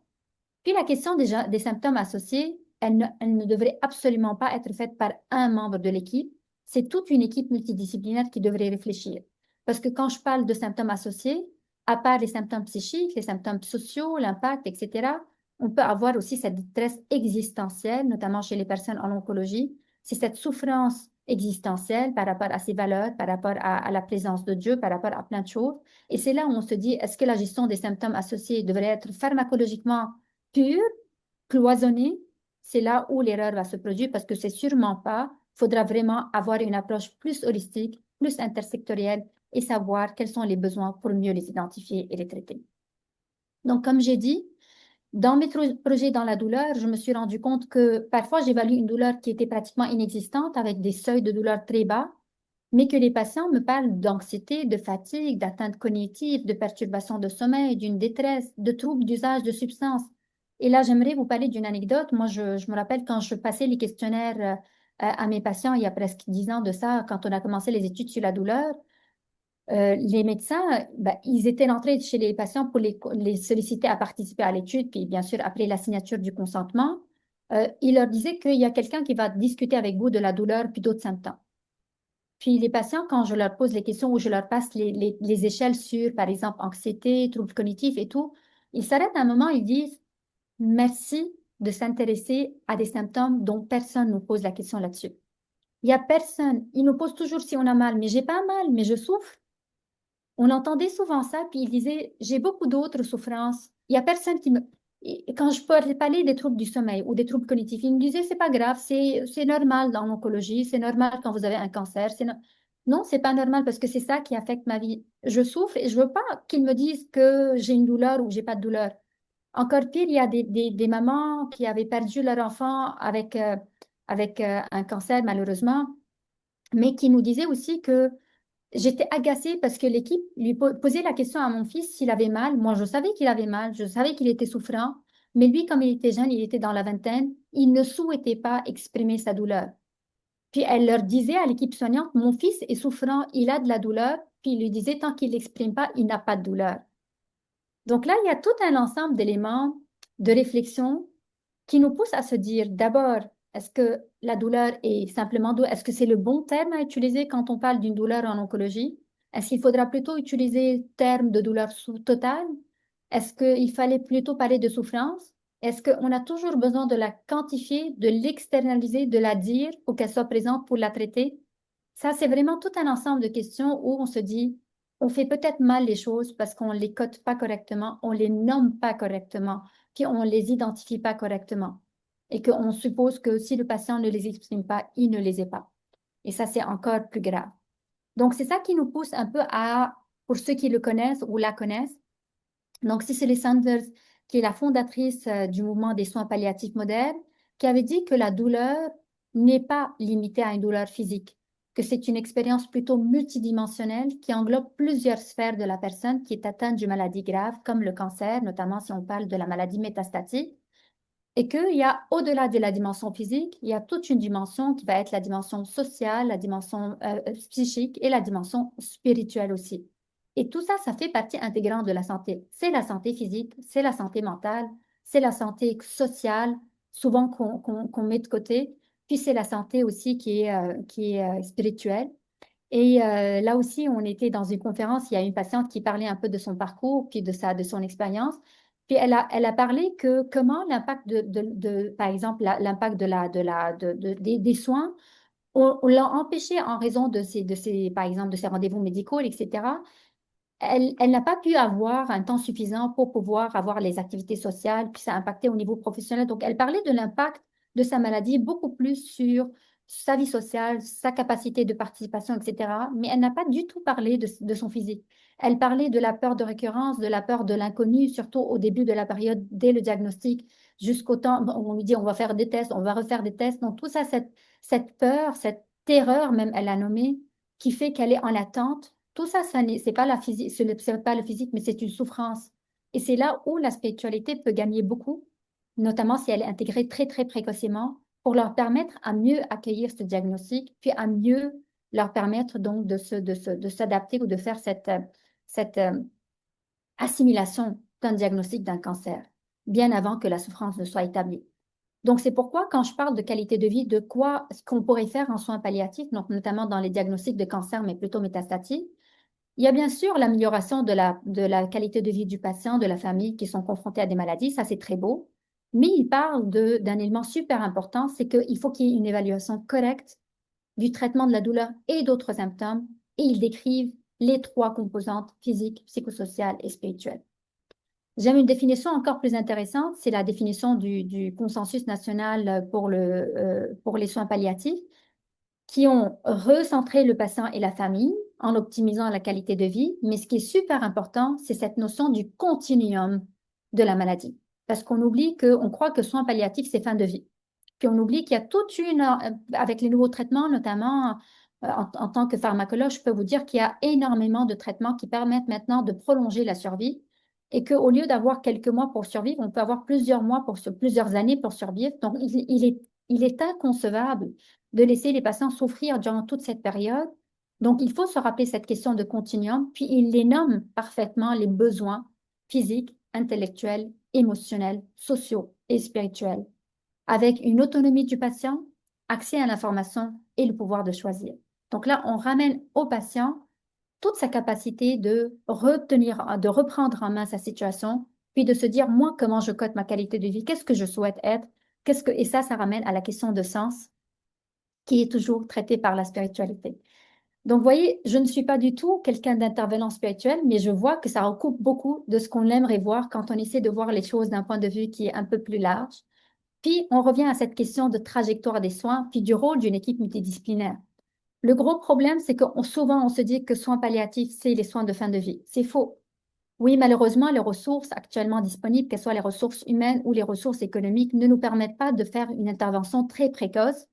Puis la question des symptômes associés, elle ne devrait absolument pas être faite par un membre de l'équipe. C'est toute une équipe multidisciplinaire qui devrait réfléchir. Parce que quand je parle de symptômes associés, à part les symptômes psychiques, les symptômes sociaux, l'impact, etc., on peut avoir aussi cette détresse existentielle, notamment chez les personnes en oncologie. C'est cette souffrance existentielle par rapport à ses valeurs, par rapport à la présence de Dieu, par rapport à plein de choses. Et c'est là où on se dit, est-ce que la gestion des symptômes associés devrait être pharmacologiquement pure, cloisonnée? C'est là où l'erreur va se produire parce que c'est sûrement pas. Il faudra vraiment avoir une approche plus holistique, plus intersectorielle et savoir quels sont les besoins pour mieux les identifier et les traiter. Donc, comme j'ai dit, Dans mes projets dans la douleur, je me suis rendu compte que parfois j'évalue une douleur qui était pratiquement inexistante avec des seuils de douleur très bas, mais que les patients me parlent d'anxiété, de fatigue, d'atteinte cognitive, de perturbations de sommeil, d'une détresse, de troubles d'usage de substances. Et là, j'aimerais vous parler d'une anecdote. Moi, je me rappelle quand je passais les questionnaires à mes patients il y a presque 10 ans de ça, quand on a commencé les études sur la douleur, les médecins, ben, ils étaient rentrés chez les patients pour les solliciter à participer à l'étude, puis bien sûr, après la signature du consentement, ils leur disaient qu'il y a quelqu'un qui va discuter avec vous de la douleur puis d'autres symptômes. Puis les patients, quand je leur pose les questions ou je leur passe les échelles sur, par exemple, anxiété, troubles cognitifs et tout, ils s'arrêtent un moment, ils disent merci de s'intéresser à des symptômes dont personne ne nous pose la question là-dessus. Il n'y a personne. Ils nous posent toujours si on a mal, mais j'ai pas mal, mais je souffre. On entendait souvent ça, puis il disait, j'ai beaucoup d'autres souffrances. Il n'y a personne qui me... Et quand je parlais des troubles du sommeil ou des troubles cognitifs, il me disait, c'est pas grave, c'est normal dans l'oncologie, c'est normal quand vous avez un cancer. Non, c'est pas normal parce que c'est ça qui affecte ma vie. Je souffre et je veux pas qu'ils me disent que j'ai une douleur ou j'ai pas de douleur. Encore pire, il y a des mamans qui avaient perdu leur enfant avec un cancer, malheureusement, mais qui nous disaient aussi que j'étais agacée parce que l'équipe lui posait la question à mon fils s'il avait mal. Moi, je savais qu'il avait mal, je savais qu'il était souffrant, mais lui, comme il était jeune, il était dans la vingtaine, il ne souhaitait pas exprimer sa douleur. Puis elle leur disait à l'équipe soignante, mon fils est souffrant, il a de la douleur, puis il lui disait, tant qu'il l'exprime pas, il n'a pas de douleur. Donc là, il y a tout un ensemble d'éléments de réflexion qui nous poussent à se dire, d'abord, est-ce que la douleur est simplement douloureuse? Est-ce que c'est le bon terme à utiliser quand on parle d'une douleur en oncologie? Est-ce qu'il faudra plutôt utiliser le terme de douleur totale? Est-ce qu'il fallait plutôt parler de souffrance? Est-ce qu'on a toujours besoin de la quantifier, de l'externaliser, de la dire pour qu'elle soit présente pour la traiter? Ça, c'est vraiment tout un ensemble de questions où on se dit, on fait peut-être mal les choses parce qu'on ne les code pas correctement, on ne les nomme pas correctement, puis on ne les identifie pas correctement. Et qu'on suppose que si le patient ne les exprime pas, il ne les est pas. Et ça, c'est encore plus grave. Donc, c'est ça qui nous pousse un peu à, pour ceux qui le connaissent ou la connaissent, donc Cicely Saunders, qui est la fondatrice du mouvement des soins palliatifs modernes, qui avait dit que la douleur n'est pas limitée à une douleur physique, que c'est une expérience plutôt multidimensionnelle qui englobe plusieurs sphères de la personne qui est atteinte d'une maladie grave, comme le cancer, notamment si on parle de la maladie métastatique, et qu'il y a, au-delà de la dimension physique, il y a toute une dimension qui va être la dimension sociale, la dimension psychique et la dimension spirituelle aussi. Et tout ça, ça fait partie intégrante de la santé. C'est la santé physique, c'est la santé mentale, c'est la santé sociale, souvent qu'on met de côté, puis c'est la santé aussi qui est spirituelle. Et là aussi, on était dans une conférence, il y a une patiente qui parlait un peu de son parcours, puis de son expérience. Puis elle a parlé que comment l'impact par exemple, l'impact des soins, on l'a empêché en raison par exemple, de ses rendez-vous médicaux, etc. Elle n'a pas pu avoir un temps suffisant pour pouvoir avoir les activités sociales, puis ça a impacté au niveau professionnel. Donc, elle parlait de l'impact de sa maladie beaucoup plus sur sa vie sociale, sa capacité de participation, etc. Mais elle n'a pas du tout parlé de son physique. Elle parlait de la peur de récurrence, de la peur de l'inconnu, surtout au début de la période, dès le diagnostic, jusqu'au temps où on lui dit on va faire des tests, on va refaire des tests. Donc, tout ça, cette peur, cette terreur même, elle l'a nommé, qui fait qu'elle est en attente. Tout ça, c'est pas la physique, c'est pas le physique, mais c'est une souffrance. Et c'est là où la spiritualité peut gagner beaucoup, notamment si elle est intégrée très, très précocement, pour leur permettre à mieux accueillir ce diagnostic, puis à mieux leur permettre donc de s'adapter ou de faire cette assimilation d'un diagnostic d'un cancer, bien avant que la souffrance ne soit établie. Donc, c'est pourquoi, quand je parle de qualité de vie, de quoi ce qu'on pourrait faire en soins palliatifs, donc notamment dans les diagnostics de cancer, mais plutôt métastatiques, il y a bien sûr l'amélioration de la qualité de vie du patient, de la famille qui sont confrontés à des maladies, ça c'est très beau, mais il parle d'un élément super important, c'est qu'il faut qu'il y ait une évaluation correcte du traitement de la douleur et d'autres symptômes, et ils décrivent les 3 composantes physiques, psychosociales et spirituelles. J'aime une définition encore plus intéressante, c'est la définition du consensus national pour les soins palliatifs, qui ont recentré le patient et la famille en optimisant la qualité de vie. Mais ce qui est super important, c'est cette notion du continuum de la maladie. parce qu'on oublie on croit que soins palliatifs, c'est fin de vie. Puis on oublie qu'il y a avec les nouveaux traitements, notamment en tant que pharmacologue, je peux vous dire qu'il y a énormément de traitements qui permettent maintenant de prolonger la survie et qu'au lieu d'avoir quelques mois pour survivre, on peut avoir plusieurs mois plusieurs années pour survivre. Donc, il est inconcevable de laisser les patients souffrir durant toute cette période. Donc, il faut se rappeler cette question de continuum, puis il les nomme parfaitement les besoins physiques, intellectuels, émotionnels, sociaux et spirituels, avec une autonomie du patient, accès à l'information et le pouvoir de choisir. Donc là, on ramène au patient toute sa capacité de reprendre en main sa situation, puis de se dire, moi, comment je cote ma qualité de vie, qu'est-ce que je souhaite être, et ça ramène à la question de sens, qui est toujours traitée par la spiritualité. Donc, vous voyez, je ne suis pas du tout quelqu'un d'intervenant spirituel, mais je vois que ça recoupe beaucoup de ce qu'on aimerait voir quand on essaie de voir les choses d'un point de vue qui est un peu plus large. Puis, on revient à cette question de trajectoire des soins, puis du rôle d'une équipe multidisciplinaire. Le gros problème, c'est que souvent, on se dit que soins palliatifs, c'est les soins de fin de vie. C'est faux. Oui, malheureusement, les ressources actuellement disponibles, qu'elles soient les ressources humaines ou les ressources économiques, ne nous permettent pas de faire une intervention très précoce,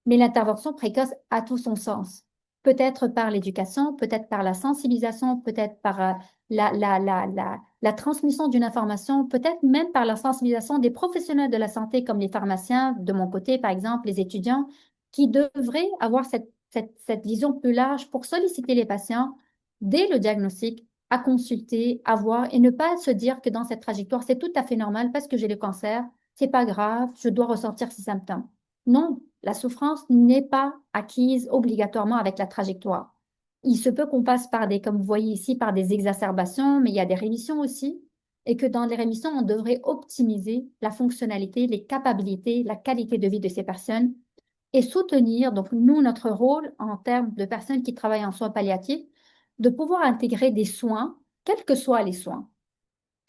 mais l'intervention précoce a tout son sens. Peut-être par l'éducation, peut-être par la sensibilisation, peut-être par la transmission d'une information, peut-être même par la sensibilisation des professionnels de la santé comme les pharmaciens, de mon côté par exemple, les étudiants, qui devraient avoir cette vision plus large pour solliciter les patients dès le diagnostic, à consulter, à voir et ne pas se dire que dans cette trajectoire, c'est tout à fait normal parce que j'ai le cancer, c'est pas grave, je dois ressentir ces symptômes. Non, la souffrance n'est pas acquise obligatoirement avec la trajectoire. Il se peut qu'on passe comme vous voyez ici, par des exacerbations, mais il y a des rémissions aussi, et que dans les rémissions, on devrait optimiser la fonctionnalité, les capacités, la qualité de vie de ces personnes et soutenir, donc nous, notre rôle en termes de personnes qui travaillent en soins palliatifs, de pouvoir intégrer des soins, quels que soient les soins,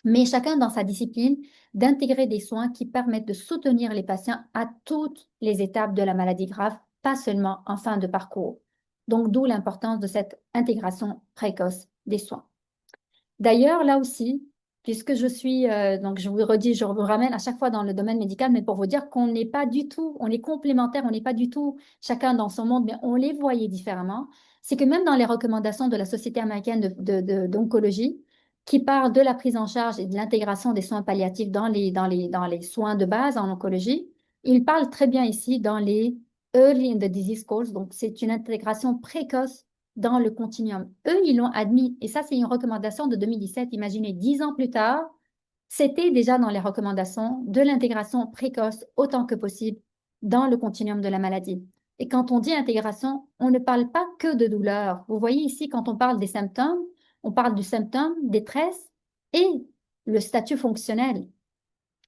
mais chacun dans sa discipline, d'intégrer des soins qui permettent de soutenir les patients à toutes les étapes de la maladie grave, pas seulement en fin de parcours. Donc, d'où l'importance de cette intégration précoce des soins. D'ailleurs, là aussi, puisque donc je vous redis, je vous ramène à chaque fois dans le domaine médical, mais pour vous dire qu'on n'est pas du tout, on est complémentaires, on n'est pas du tout chacun dans son monde, mais on les voyait différemment. C'est que même dans les recommandations de la Société américaine d'oncologie, qui parle de la prise en charge et de l'intégration des soins palliatifs dans les soins de base en oncologie, il parle très bien ici dans les Early in the Disease Course, donc c'est une intégration précoce dans le continuum. Eux, ils l'ont admis, et ça, c'est une recommandation de 2017. Imaginez, 10 ans plus tard, c'était déjà dans les recommandations de l'intégration précoce autant que possible dans le continuum de la maladie. Et quand on dit intégration, on ne parle pas que de douleur. Vous voyez ici, quand on parle des symptômes, on parle du symptôme, détresse et le statut fonctionnel.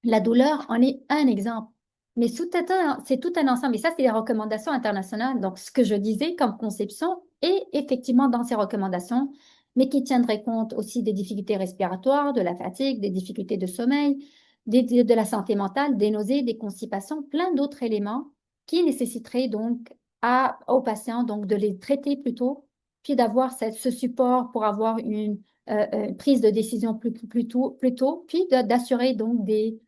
La douleur en est un exemple. Mais c'est tout un ensemble. Et ça, c'est les recommandations internationales. Donc, ce que je disais comme conception est effectivement dans ces recommandations, mais qui tiendraient compte aussi des difficultés respiratoires, de la fatigue, des difficultés de sommeil, de la santé mentale, des nausées, des constipations, plein d'autres éléments qui nécessiteraient donc aux patients donc, de les traiter plus tôt, puis d'avoir ce support pour avoir une prise de décision plus tôt, puis d'assurer donc des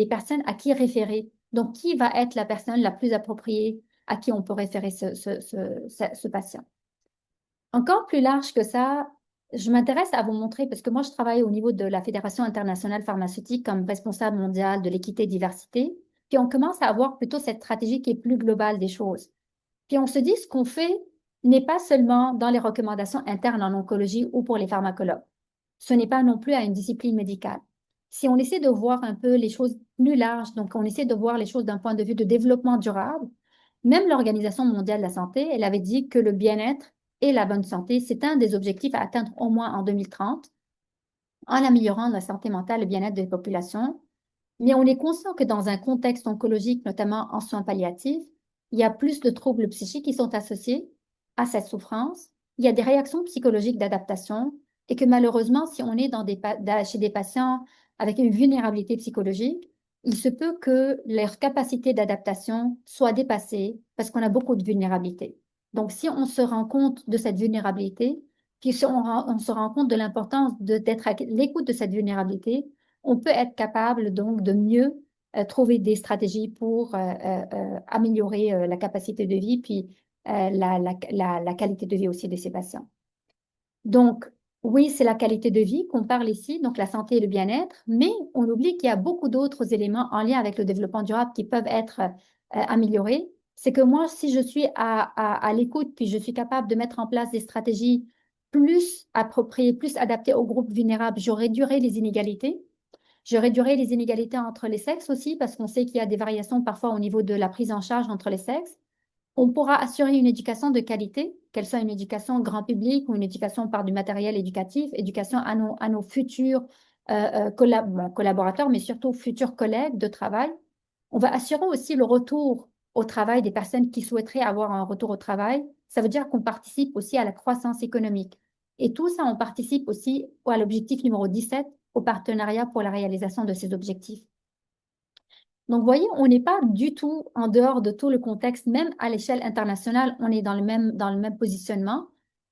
personnes à qui référer. Donc, qui va être la personne la plus appropriée à qui on peut référer ce patient? Encore plus large que ça, je m'intéresse à vous montrer, parce que moi, je travaille au niveau de la Fédération internationale pharmaceutique comme responsable mondial de l'équité et diversité, puis on commence à avoir plutôt cette stratégie qui est plus globale des choses. Puis on se dit, ce qu'on fait n'est pas seulement dans les recommandations internes en oncologie ou pour les pharmacologues. Ce n'est pas non plus à une discipline médicale. Si on essaie de voir un peu les choses plus larges, donc on essaie de voir les choses d'un point de vue de développement durable, même l'Organisation mondiale de la santé, elle avait dit que le bien-être et la bonne santé, c'est un des objectifs à atteindre au moins en 2030, en améliorant la santé mentale et le bien-être des populations. Mais on est conscient que dans un contexte oncologique, notamment en soins palliatifs, il y a plus de troubles psychiques qui sont associés à cette souffrance. Il y a des réactions psychologiques d'adaptation et que malheureusement, si on est chez des patients avec une vulnérabilité psychologique, il se peut que leur capacité d'adaptation soit dépassée parce qu'on a beaucoup de vulnérabilité. Donc, si on se rend compte de cette vulnérabilité, puis si on se rend compte de l'importance d'être à l'écoute de cette vulnérabilité, on peut être capable donc de mieux trouver des stratégies pour améliorer la capacité de vie, puis la qualité de vie aussi de ces patients. Donc, oui, c'est la qualité de vie qu'on parle ici, donc la santé et le bien-être, mais on oublie qu'il y a beaucoup d'autres éléments en lien avec le développement durable qui peuvent être améliorés. C'est que moi, si je suis à l'écoute, puis je suis capable de mettre en place des stratégies plus appropriées, plus adaptées aux groupes vulnérables, je réduirai les inégalités. Je réduirai les inégalités entre les sexes aussi, parce qu'on sait qu'il y a des variations parfois au niveau de la prise en charge entre les sexes. On pourra assurer une éducation de qualité, qu'elle soit une éducation grand public ou une éducation par du matériel éducatif, éducation à nos futurs collaborateurs, mais surtout futurs collègues de travail. On va assurer aussi le retour au travail des personnes qui souhaiteraient avoir un retour au travail. Ça veut dire qu'on participe aussi à la croissance économique. Et tout ça, on participe aussi à l'objectif numéro 17, au partenariat pour la réalisation de ces objectifs. Donc, vous voyez, on n'est pas du tout en dehors de tout le contexte, même à l'échelle internationale, on est dans le même positionnement.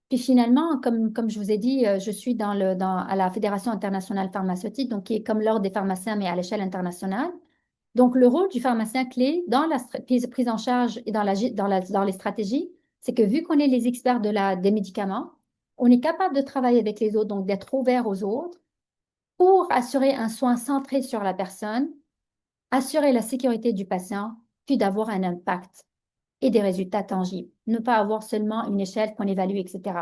Puis finalement, comme je vous ai dit, je suis à la Fédération internationale pharmaceutique, donc qui est comme l'ordre des pharmaciens, mais à l'échelle internationale. Donc, le rôle du pharmacien clé dans la prise en charge et dans les stratégies, c'est que vu qu'on est les experts des médicaments, on est capable de travailler avec les autres, donc d'être ouvert aux autres pour assurer un soin centré sur la personne, assurer la sécurité du patient, puis d'avoir un impact et des résultats tangibles. Ne pas avoir seulement une échelle qu'on évalue, etc.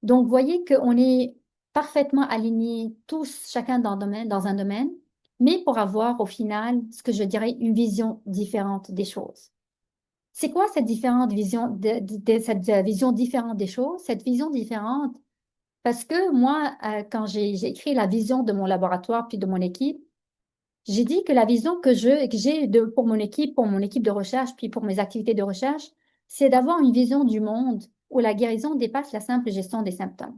Donc, vous voyez qu'on est parfaitement alignés tous, chacun dans un domaine, mais pour avoir au final, ce que je dirais, une vision différente des choses. C'est quoi cette différente vision, cette vision différente des choses? Cette vision différente, parce que moi, quand j'ai écrit la vision de mon laboratoire puis de mon équipe, j'ai dit que la vision que j'ai pour mon équipe de recherche, puis pour mes activités de recherche, c'est d'avoir une vision du monde où la guérison dépasse la simple gestion des symptômes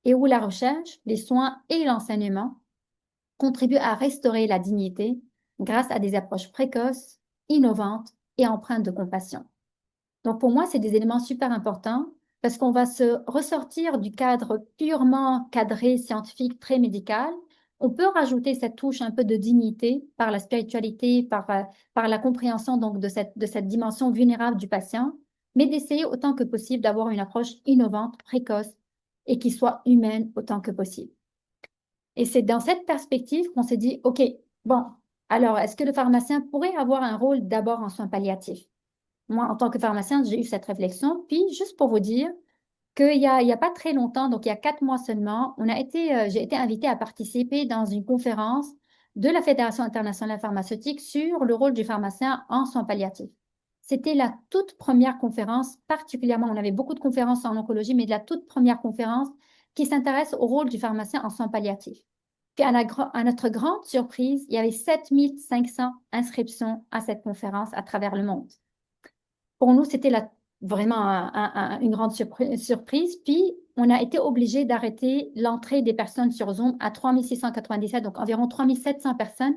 et où la recherche, les soins et l'enseignement contribuent à restaurer la dignité grâce à des approches précoces, innovantes et empreintes de compassion. Donc pour moi, c'est des éléments super importants parce qu'on va se ressortir du cadre purement cadré, scientifique, très médical. On peut rajouter cette touche un peu de dignité par la spiritualité, par la compréhension donc de cette dimension vulnérable du patient, mais d'essayer autant que possible d'avoir une approche innovante, précoce et qui soit humaine autant que possible. Et c'est dans cette perspective qu'on s'est dit, OK, bon, alors est-ce que le pharmacien pourrait avoir un rôle d'abord en soins palliatifs? Moi, en tant que pharmacienne, j'ai eu cette réflexion. Puis, juste pour vous dire qu'il y a pas très longtemps, donc il y a 4 mois seulement, j'ai été invitée à participer dans une conférence de la Fédération internationale pharmaceutique sur le rôle du pharmacien en soins palliatifs. C'était la toute première conférence, particulièrement, on avait beaucoup de conférences en oncologie, mais de la toute première conférence qui s'intéresse au rôle du pharmacien en soins palliatifs. Puis, à notre grande surprise, il y avait 7500 inscriptions à cette conférence à travers le monde. Pour nous, c'était vraiment une grande surprise. Puis, on a été obligé d'arrêter l'entrée des personnes sur Zoom à 3697, donc environ 3700 personnes,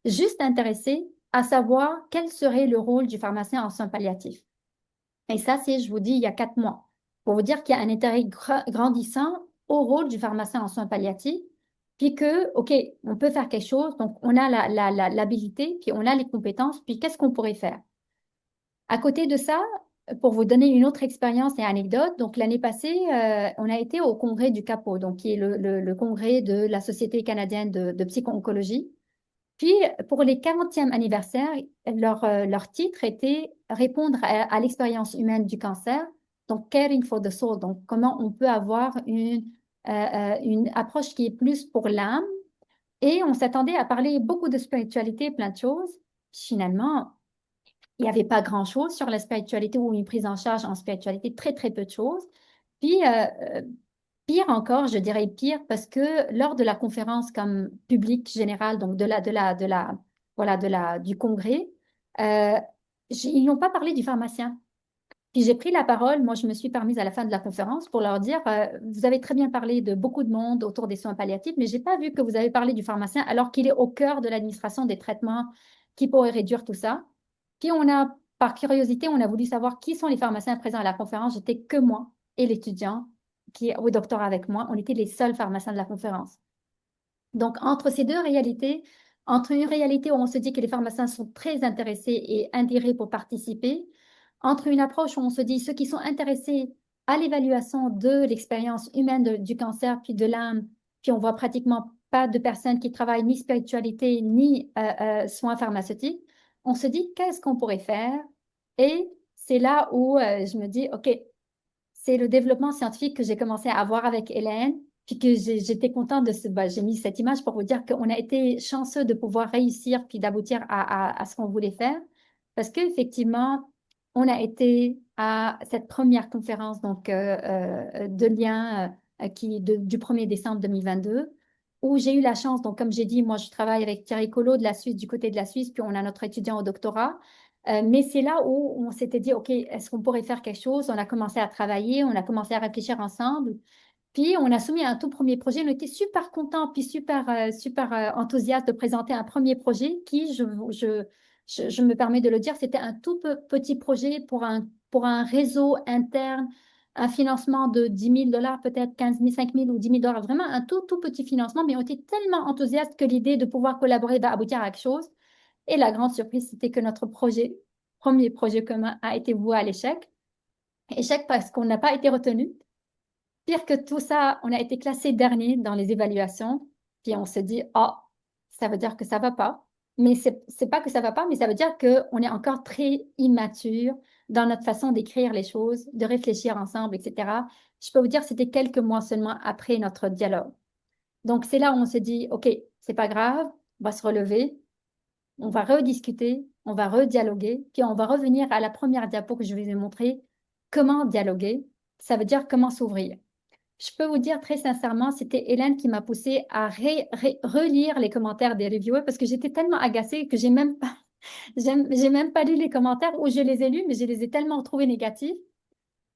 juste intéressées à savoir quel serait le rôle du pharmacien en soins palliatifs. Et ça, c'est, je vous dis, il y a 4 mois. Pour vous dire qu'il y a un intérêt grandissant au rôle du pharmacien en soins palliatifs, puis que, OK, on peut faire quelque chose, donc on a l'habilité, puis on a les compétences, puis qu'est-ce qu'on pourrait faire? À côté de ça, pour vous donner une autre expérience et anecdote, donc l'année passée, on a été au congrès du CAPO, donc qui est le congrès de la Société canadienne de psycho-oncologie. Puis, pour les 40e anniversaires, leur titre était Répondre à l'expérience humaine du cancer, donc Caring for the Soul, donc comment on peut avoir une approche qui est plus pour l'âme. Et on s'attendait à parler beaucoup de spiritualité, plein de choses. Finalement, il n'y avait pas grand-chose sur la spiritualité ou une prise en charge en spiritualité, très, très peu de choses. Puis, pire encore, je dirais pire, parce que lors de la conférence comme publique générale, donc du congrès, ils n'ont pas parlé du pharmacien. Puis j'ai pris la parole, moi je me suis permise à la fin de la conférence pour leur dire, vous avez très bien parlé de beaucoup de monde autour des soins palliatifs, mais je n'ai pas vu que vous avez parlé du pharmacien alors qu'il est au cœur de l'administration des traitements qui pourraient réduire tout ça. Puis par curiosité, on a voulu savoir qui sont les pharmaciens présents à la conférence. J'étais que moi et l'étudiant qui est au doctorat avec moi. On était les seuls pharmaciens de la conférence. Donc, entre ces deux réalités, entre une réalité où on se dit que les pharmaciens sont très intéressés et intéressés pour participer, entre une approche où on se dit ceux qui sont intéressés à l'évaluation de l'expérience humaine du cancer puis de l'âme, puis on voit pratiquement pas de personnes qui travaillent ni spiritualité ni soins pharmaceutiques, on se dit qu'est-ce qu'on pourrait faire? Et c'est là où je me dis, OK, c'est le développement scientifique que j'ai commencé à avoir avec Hélène, puis que j'étais contente de j'ai mis cette image pour vous dire qu'on a été chanceux de pouvoir réussir puis d'aboutir à ce qu'on voulait faire. Parce qu'effectivement, on a été à cette première conférence donc, de lien du 1er décembre 2022, où j'ai eu la chance, donc comme j'ai dit, moi je travaille avec Thierry Collot de la Suisse, du côté de la Suisse, puis on a notre étudiant au doctorat. Mais c'est là où on s'était dit, OK, est-ce qu'on pourrait faire quelque chose? On a commencé à travailler, on a commencé à réfléchir ensemble. Puis on a soumis un tout premier projet. On était super contents, puis super enthousiastes de présenter un premier projet qui, je me permets de le dire, c'était un tout petit projet pour un réseau interne, un financement de 10 000 dollars, peut-être 15 000, 5 000 ou 10 000 dollars, vraiment un tout petit financement, mais on était tellement enthousiastes que l'idée de pouvoir collaborer va aboutir à quelque chose. Et la grande surprise, c'était que notre premier projet commun, a été voué à l'échec. Échec parce qu'on n'a pas été retenu. Pire que tout ça, on a été classé dernier dans les évaluations. Puis on se dit, ah, ça veut dire que ça va pas. Mais c'est pas que ça va pas, mais ça veut dire qu'on est encore très immature dans notre façon d'écrire les choses, de réfléchir ensemble, etc. Je peux vous dire, c'était quelques mois seulement après notre dialogue. Donc c'est là où on se dit, OK, c'est pas grave, on va se relever, on va rediscuter, on va redialoguer, puis on va revenir à la première diapo que je vous ai montré, comment dialoguer. Ça veut dire comment s'ouvrir. Je peux vous dire très sincèrement, c'était Hélène qui m'a poussé à relire les commentaires des reviewers parce que j'étais tellement agacée que j'ai même pas lu les commentaires ou je les ai lus, mais je les ai tellement trouvés négatifs.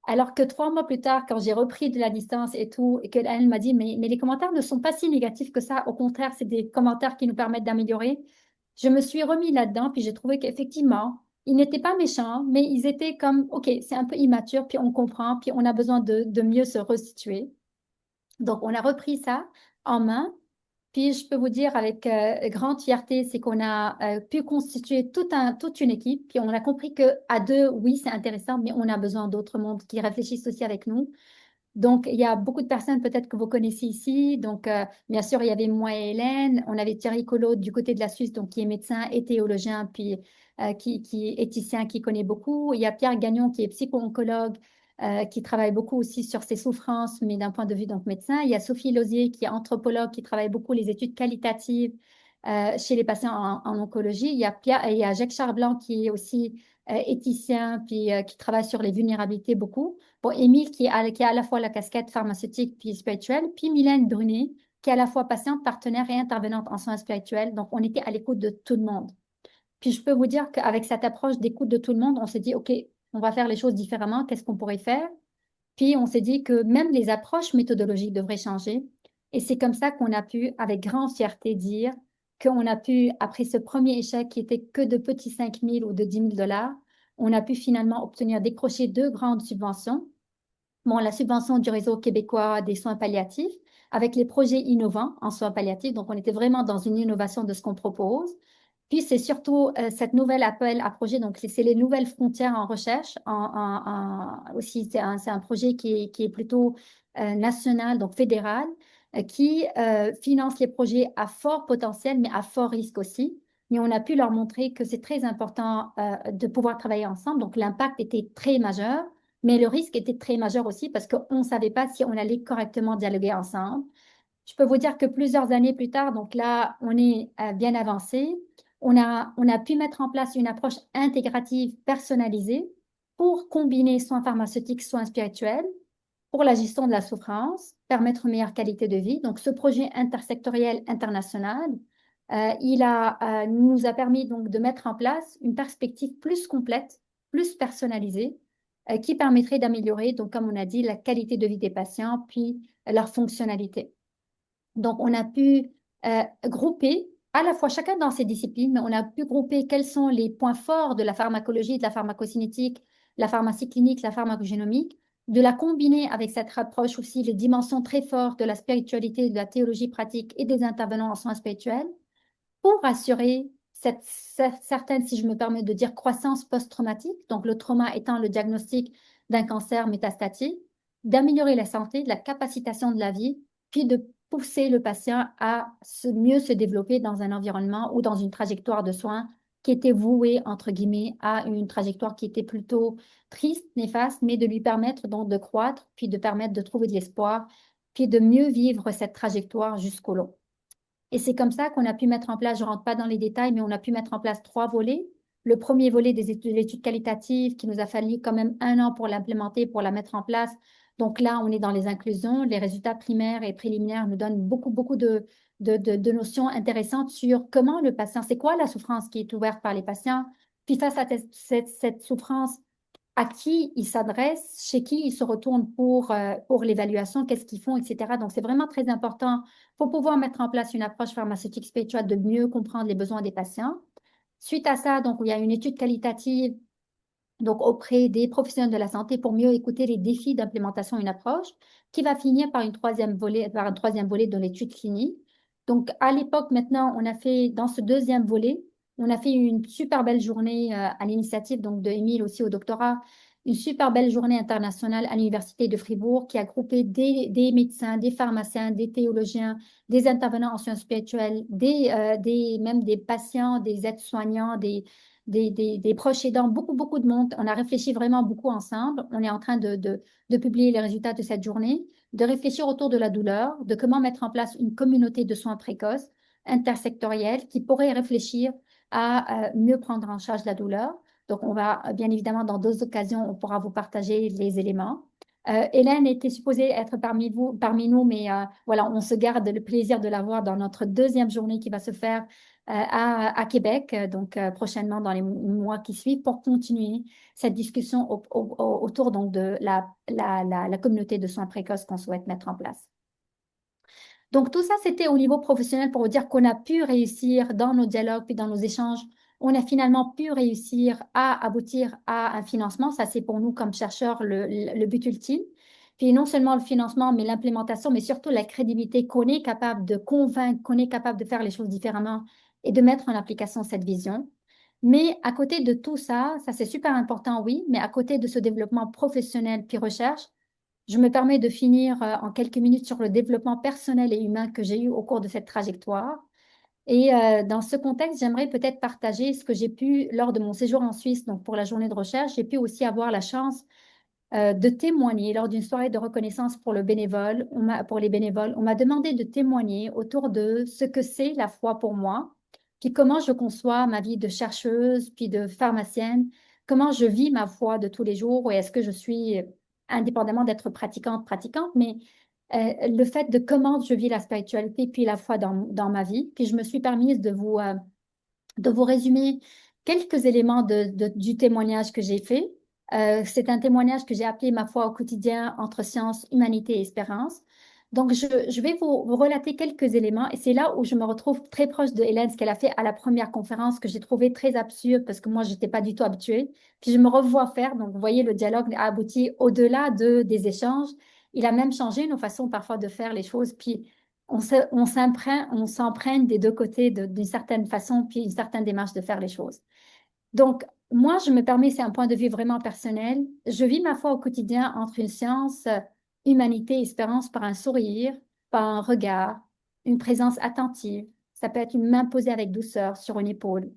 Alors que 3 mois plus tard, quand j'ai repris de la distance et tout, et qu'elle m'a dit, mais les commentaires ne sont pas si négatifs que ça. Au contraire, c'est des commentaires qui nous permettent d'améliorer. Je me suis remis là-dedans, puis j'ai trouvé qu'effectivement, ils n'étaient pas méchants, mais ils étaient comme, OK, c'est un peu immature, puis on comprend, puis on a besoin de mieux se resituer. Donc, on a repris ça en main. Puis, je peux vous dire avec grande fierté, c'est qu'on a pu constituer toute une équipe. Puis, on a compris qu'à deux, oui, c'est intéressant, mais on a besoin d'autres mondes qui réfléchissent aussi avec nous. Donc, il y a beaucoup de personnes peut-être que vous connaissez ici. Donc, bien sûr, il y avait moi et Hélène. On avait Thierry Collot du côté de la Suisse, donc qui est médecin et théologien, puis qui est éthicien, qui connaît beaucoup. Il y a Pierre Gagnon qui est psycho-oncologue, qui travaille beaucoup aussi sur ses souffrances, mais d'un point de vue donc médecin. Il y a Sophie Lausier qui est anthropologue, qui travaille beaucoup les études qualitatives chez les patients en oncologie. Il y a Jacques Charblanc qui est aussi éthicien, puis qui travaille sur les vulnérabilités beaucoup. Bon, Émile qui a à la fois la casquette pharmaceutique puis spirituelle, puis Mylène Brunet qui est à la fois patiente, partenaire et intervenante en soins spirituels. Donc, on était à l'écoute de tout le monde. Puis, je peux vous dire qu'avec cette approche d'écoute de tout le monde, on s'est dit, OK, on va faire les choses différemment. Qu'est-ce qu'on pourrait faire? Puis, on s'est dit que même les approches méthodologiques devraient changer. Et c'est comme ça qu'on a pu, avec grande fierté, dire qu'on a pu, après ce premier échec qui était que de petits 5 000 ou de 10 000 dollars, on a pu finalement décrocher 2 grandes subventions. Bon, la subvention du réseau québécois des soins palliatifs avec les projets innovants en soins palliatifs. Donc, on était vraiment dans une innovation de ce qu'on propose. Puis, c'est surtout cette nouvelle appel à projet. Donc, c'est les nouvelles frontières en recherche. Aussi, c'est un projet qui est plutôt national, donc fédéral, qui finance les projets à fort potentiel, mais à fort risque aussi. Mais on a pu leur montrer que c'est très important de pouvoir travailler ensemble. Donc, l'impact était très majeur. Mais le risque était très majeur aussi parce qu'on ne savait pas si on allait correctement dialoguer ensemble. Je peux vous dire que plusieurs années plus tard, donc là, on est bien avancé. On a pu mettre en place une approche intégrative personnalisée pour combiner soins pharmaceutiques, soins spirituels, pour la gestion de la souffrance, permettre une meilleure qualité de vie. Donc, ce projet intersectoriel international, nous a permis donc de mettre en place une perspective plus complète, plus personnalisée, qui permettrait d'améliorer, donc comme on a dit, la qualité de vie des patients, puis leur fonctionnalité. Donc, on a pu grouper à la fois chacun dans ses disciplines, mais on a pu grouper quels sont les points forts de la pharmacologie, de la pharmacocinétique, la pharmacie clinique, la pharmacogénomique, de la combiner avec cette approche aussi, les dimensions très fortes de la spiritualité, de la théologie pratique et des intervenants en soins spirituels pour assurer cette certaine, si je me permets de dire, croissance post-traumatique, donc le trauma étant le diagnostic d'un cancer métastatique, d'améliorer la santé, de la capacitation de la vie, puis de pousser le patient à mieux se développer dans un environnement ou dans une trajectoire de soins qui était vouée, entre guillemets, à une trajectoire qui était plutôt triste, néfaste, mais de lui permettre donc de croître, puis de permettre de trouver de l'espoir, puis de mieux vivre cette trajectoire jusqu'au long. Et c'est comme ça qu'on a pu mettre en place, je ne rentre pas dans les détails, mais on a pu mettre en place 3 volets. Le premier volet de l'étude qualitative, qui nous a fallu quand même 1 an pour l'implémenter, pour la mettre en place. Donc là, on est dans les inclusions. Les résultats primaires et préliminaires nous donnent beaucoup de notions intéressantes sur comment le patient, c'est quoi la souffrance qui est ouverte par les patients. Puis face à cette souffrance, à qui ils s'adressent, chez qui ils se retournent pour l'évaluation, qu'est-ce qu'ils font, etc. Donc, c'est vraiment très important pour pouvoir mettre en place une approche pharmaceutique spirituelle de mieux comprendre les besoins des patients. Suite à ça, donc, il y a une étude qualitative donc auprès des professionnels de la santé pour mieux écouter les défis d'implémentation d'une approche qui va finir par un troisième volet de l'étude clinique. Donc, à l'époque, maintenant, on a fait, dans ce deuxième volet, on a fait une super belle journée à l'initiative donc de Émile aussi au doctorat, une super belle journée internationale à l'Université de Fribourg qui a groupé des médecins, des pharmaciens, des théologiens, des intervenants en sciences spirituelles, même des patients, des aides-soignants, des proches aidants, beaucoup de monde. On a réfléchi vraiment beaucoup ensemble. On est en train de publier les résultats de cette journée, de réfléchir autour de la douleur, de comment mettre en place une communauté de soins précoces, intersectorielle, qui pourrait réfléchir à mieux prendre en charge la douleur. Donc, on va, bien évidemment, dans d'autres occasions, on pourra vous partager les éléments. Hélène était supposée être parmi nous, mais voilà, on se garde le plaisir de la voir dans notre deuxième journée qui va se faire à Québec, donc prochainement dans les mois qui suivent, pour continuer cette discussion autour donc, de la communauté de soins précoces qu'on souhaite mettre en place. Donc tout ça, c'était au niveau professionnel pour vous dire qu'on a pu réussir dans nos dialogues puis dans nos échanges, on a finalement pu réussir à aboutir à un financement. Ça, c'est pour nous comme chercheurs le but ultime. Puis non seulement le financement, mais l'implémentation, mais surtout la crédibilité qu'on est capable de convaincre, qu'on est capable de faire les choses différemment et de mettre en application cette vision. Mais à côté de tout ça, ça c'est super important, oui, mais à côté de ce développement professionnel puis recherche, je me permets de finir en quelques minutes sur le développement personnel et humain que j'ai eu au cours de cette trajectoire. Et dans ce contexte, j'aimerais peut-être partager ce que j'ai pu, lors de mon séjour en Suisse, donc pour la journée de recherche, j'ai pu aussi avoir la chance de témoigner lors d'une soirée de reconnaissance pour les bénévoles. On m'a demandé de témoigner autour de ce que c'est la foi pour moi, puis comment je conçois ma vie de chercheuse, puis de pharmacienne, comment je vis ma foi de tous les jours, ou est-ce que je suis, indépendamment d'être pratiquante, mais le fait de comment je vis la spiritualité, puis la foi dans ma vie. Puis je me suis permise de vous résumer quelques éléments du témoignage que j'ai fait. C'est un témoignage que j'ai appelé ma foi au quotidien entre science, humanité et espérance. Donc, je vais vous relater quelques éléments et c'est là où je me retrouve très proche de Hélène, ce qu'elle a fait à la première conférence que j'ai trouvé très absurde parce que moi, je n'étais pas du tout habituée. Puis, je me revois faire. Donc, vous voyez, le dialogue a abouti au-delà des échanges. Il a même changé nos façons parfois de faire les choses. Puis, on s'emprunte des deux côtés d'une certaine façon, puis une certaine démarche de faire les choses. Donc, moi, je me permets, c'est un point de vue vraiment personnel, je vis ma foi au quotidien entre une science, humanité, espérance par un sourire, par un regard, une présence attentive. Ça peut être une main posée avec douceur sur une épaule.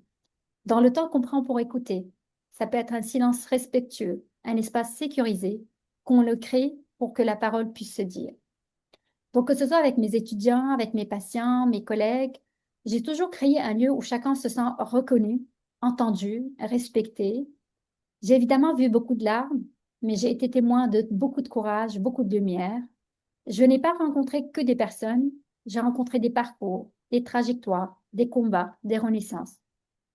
Dans le temps qu'on prend pour écouter, ça peut être un silence respectueux, un espace sécurisé, qu'on le crée pour que la parole puisse se dire. Donc, que ce soit avec mes étudiants, avec mes patients, mes collègues, j'ai toujours créé un lieu où chacun se sent reconnu, entendu, respecté. J'ai évidemment vu beaucoup de larmes, mais j'ai été témoin de beaucoup de courage, beaucoup de lumière. Je n'ai pas rencontré que des personnes, j'ai rencontré des parcours, des trajectoires, des combats, des renaissances.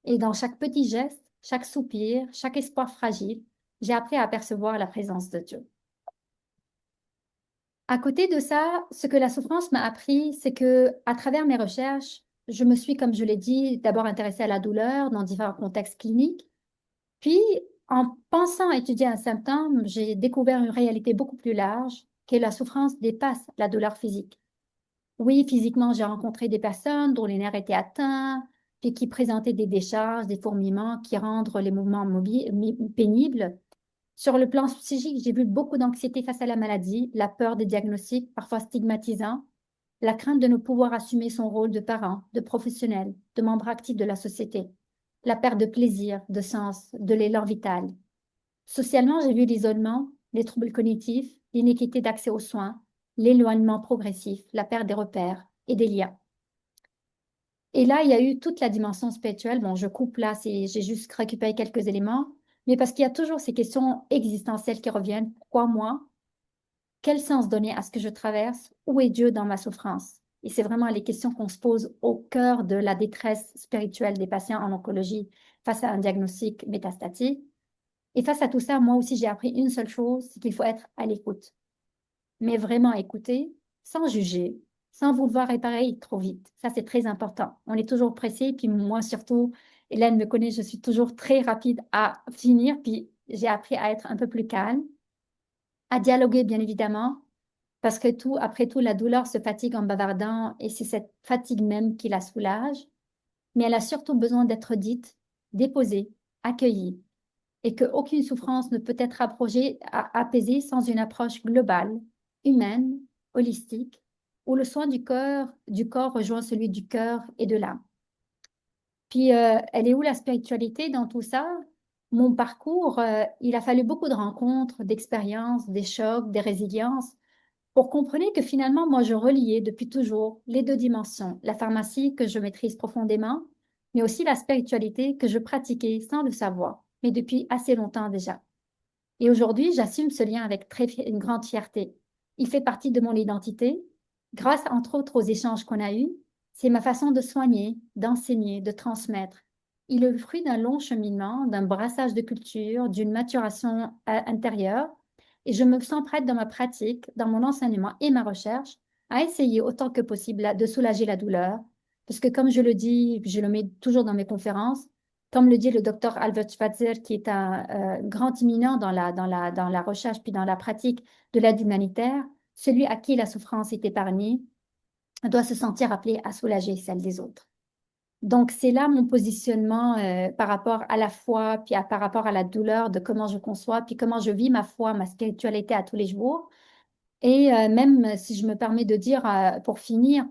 Et dans chaque petit geste, chaque soupir, chaque espoir fragile, j'ai appris à apercevoir la présence de Dieu. À côté de ça, ce que la souffrance m'a appris, c'est que à travers mes recherches, je me suis, comme je l'ai dit, d'abord intéressée à la douleur dans différents contextes cliniques. Puis, en pensant étudier un symptôme, j'ai découvert une réalité beaucoup plus large, que la souffrance dépasse la douleur physique. Oui, physiquement, j'ai rencontré des personnes dont les nerfs étaient atteints, puis qui présentaient des décharges, des fourmillements qui rendent les mouvements pénibles. Sur le plan psychique, j'ai vu beaucoup d'anxiété face à la maladie, la peur des diagnostics, parfois stigmatisants, la crainte de ne pouvoir assumer son rôle de parent, de professionnel, de membre actif de la société, la perte de plaisir, de sens, de l'élan vital. Socialement, j'ai vu l'isolement, les troubles cognitifs, l'inéquité d'accès aux soins, l'éloignement progressif, la perte des repères et des liens. Et là, il y a eu toute la dimension spirituelle. Bon, je coupe là, j'ai juste récupéré quelques éléments, mais parce qu'il y a toujours ces questions existentielles qui reviennent. Pourquoi moi? Quel sens donner à ce que je traverse? Où est Dieu dans ma souffrance? Et c'est vraiment les questions qu'on se pose au cœur de la détresse spirituelle des patients en oncologie face à un diagnostic métastatique. Et face à tout ça, moi aussi, j'ai appris une seule chose, c'est qu'il faut être à l'écoute. Mais vraiment écouter, sans juger, sans vouloir réparer trop vite. Ça, c'est très important. On est toujours pressé, puis moi surtout, Hélène me connaît, je suis toujours très rapide à finir, puis j'ai appris à être un peu plus calme, à dialoguer, bien évidemment, parce que après tout, la douleur se fatigue en bavardant, et c'est cette fatigue même qui la soulage. Mais elle a surtout besoin d'être dite, déposée, accueillie, et qu'aucune souffrance ne peut être apaisée sans une approche globale, humaine, holistique, où le soin du corps rejoint celui du cœur et de l'âme. Puis, elle est où la spiritualité dans tout ça? Mon parcours, il a fallu beaucoup de rencontres, d'expériences, des chocs, des résiliences, pour comprendre que finalement, moi, je reliais depuis toujours les deux dimensions, la pharmacie que je maîtrise profondément, mais aussi la spiritualité que je pratiquais sans le savoir, mais depuis assez longtemps déjà. Et aujourd'hui, j'assume ce lien avec une grande fierté. Il fait partie de mon identité, grâce entre autres aux échanges qu'on a eus. C'est ma façon de soigner, d'enseigner, de transmettre. Il est le fruit d'un long cheminement, d'un brassage de culture, d'une maturation intérieure. Et je me sens prête dans ma pratique, dans mon enseignement et ma recherche, à essayer autant que possible de soulager la douleur. Parce que comme je le dis, je le mets toujours dans mes conférences, comme le dit le docteur Albert Schweitzer, qui est un grand éminent dans la recherche puis dans la pratique de l'aide humanitaire, celui à qui la souffrance est épargnée doit se sentir appelé à soulager celle des autres. Donc, c'est là mon positionnement par rapport à la foi, puis par rapport à la douleur, de comment je conçois, puis comment je vis ma foi, ma spiritualité à tous les jours. Et même si je me permets de dire, pour finir,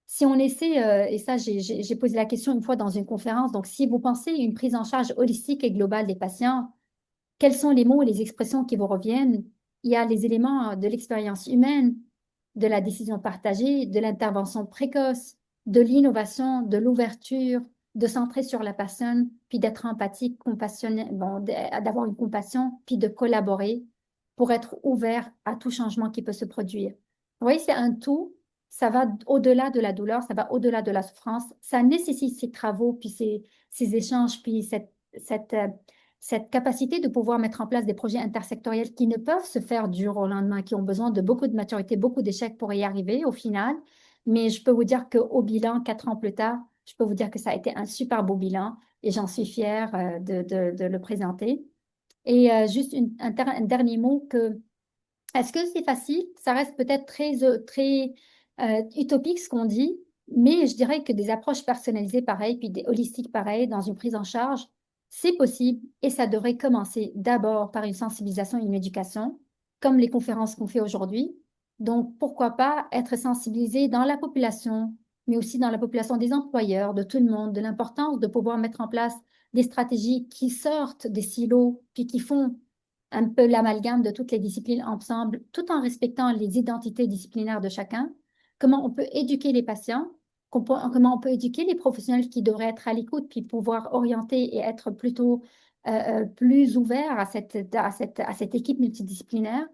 si on essaie, et ça j'ai posé la question une fois dans une conférence, donc si vous pensez une prise en charge holistique et globale des patients, quels sont les mots et les expressions qui vous reviennent? Il y a les éléments de l'expérience humaine, de la décision partagée, de l'intervention précoce, de l'innovation, de l'ouverture, de centrer sur la personne, puis d'être empathique, compassionné, bon, d'avoir une compassion, puis de collaborer pour être ouvert à tout changement qui peut se produire. Vous voyez, c'est un tout. Ça va au-delà de la douleur, ça va au-delà de la souffrance. Ça nécessite ces travaux, puis ces échanges, puis cette capacité de pouvoir mettre en place des projets intersectoriels qui ne peuvent se faire du jour au lendemain, qui ont besoin de beaucoup de maturité, beaucoup d'échecs pour y arriver au final. Mais je peux vous dire qu'au bilan, 4 ans plus tard, je peux vous dire que ça a été un super beau bilan et j'en suis fière de le présenter. Et juste un dernier mot que est-ce que c'est facile? Ça reste peut-être très utopique ce qu'on dit, mais je dirais que des approches personnalisées pareilles, puis des holistiques pareilles dans une prise en charge, c'est possible et ça devrait commencer d'abord par une sensibilisation et une éducation, comme les conférences qu'on fait aujourd'hui. Donc, pourquoi pas être sensibilisé dans la population, mais aussi dans la population des employeurs, de tout le monde, de l'importance de pouvoir mettre en place des stratégies qui sortent des silos, puis qui font un peu l'amalgame de toutes les disciplines ensemble, tout en respectant les identités disciplinaires de chacun, comment on peut éduquer les patients, comment on peut éduquer les professionnels qui devraient être à l'écoute, puis pouvoir orienter et être plutôt plus ouverts à cette équipe multidisciplinaire.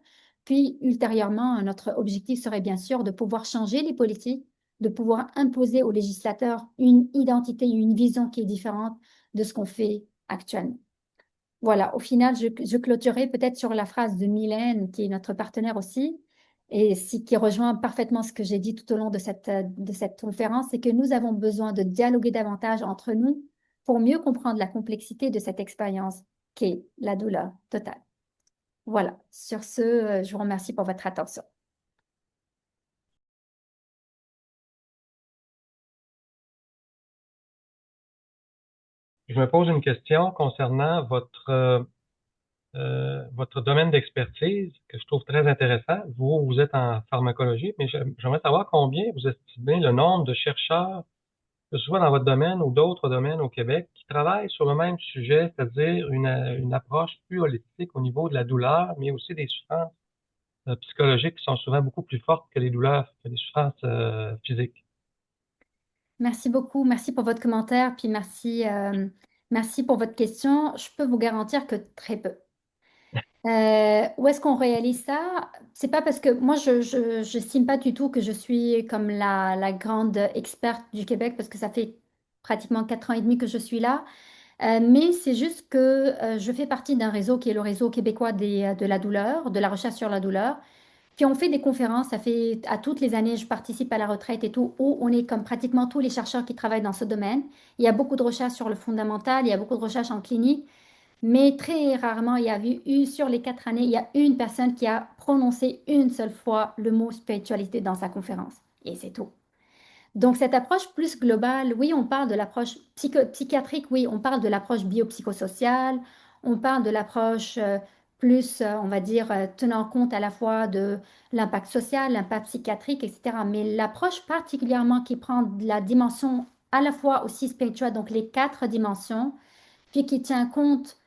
Puis, ultérieurement, notre objectif serait bien sûr de pouvoir changer les politiques, de pouvoir imposer aux législateurs une identité, une vision qui est différente de ce qu'on fait actuellement. Voilà, au final, je clôturerai peut-être sur la phrase de Mylène, qui est notre partenaire aussi, et qui rejoint parfaitement ce que j'ai dit tout au long de cette conférence, c'est que nous avons besoin de dialoguer davantage entre nous pour mieux comprendre la complexité de cette expérience. qui est la douleur totale. Voilà, sur ce, je vous remercie pour votre attention. Je me pose une question concernant votre domaine d'expertise que je trouve très intéressant. Vous êtes en pharmacologie, mais j'aimerais savoir combien vous estimez le nombre de chercheurs, que ce soit dans votre domaine ou d'autres domaines au Québec, qui travaillent sur le même sujet, c'est-à-dire une approche plus holistique au niveau de la douleur, mais aussi des souffrances psychologiques qui sont souvent beaucoup plus fortes que les douleurs, que les souffrances physiques. Merci beaucoup, merci pour votre commentaire, puis merci pour votre question. Je peux vous garantir que très peu. Où est-ce qu'on réalise ça? C'est pas parce que moi, j'estime pas du tout que je suis comme la grande experte du Québec, parce que ça fait pratiquement 4 ans et demi que je suis là. Mais c'est juste que je fais partie d'un réseau qui est le réseau québécois de la douleur, de la recherche sur la douleur. Puis on fait des conférences, ça fait à toutes les années, je participe à la retraite et tout, où on est comme pratiquement tous les chercheurs qui travaillent dans ce domaine. Il y a beaucoup de recherches sur le fondamental, il y a beaucoup de recherches en clinique, mais très rarement, il y a eu sur les 4 années, il y a une personne qui a prononcé une seule fois le mot spiritualité dans sa conférence. Et c'est tout. Donc, cette approche plus globale, oui, on parle de l'approche psychiatrique, oui, on parle de l'approche biopsychosociale, on parle de l'approche plus, on va dire, tenant compte à la fois de l'impact social, l'impact psychiatrique, etc. Mais l'approche particulièrement qui prend de la dimension à la fois aussi spirituelle, donc les 4 dimensions, puis qui tient compte,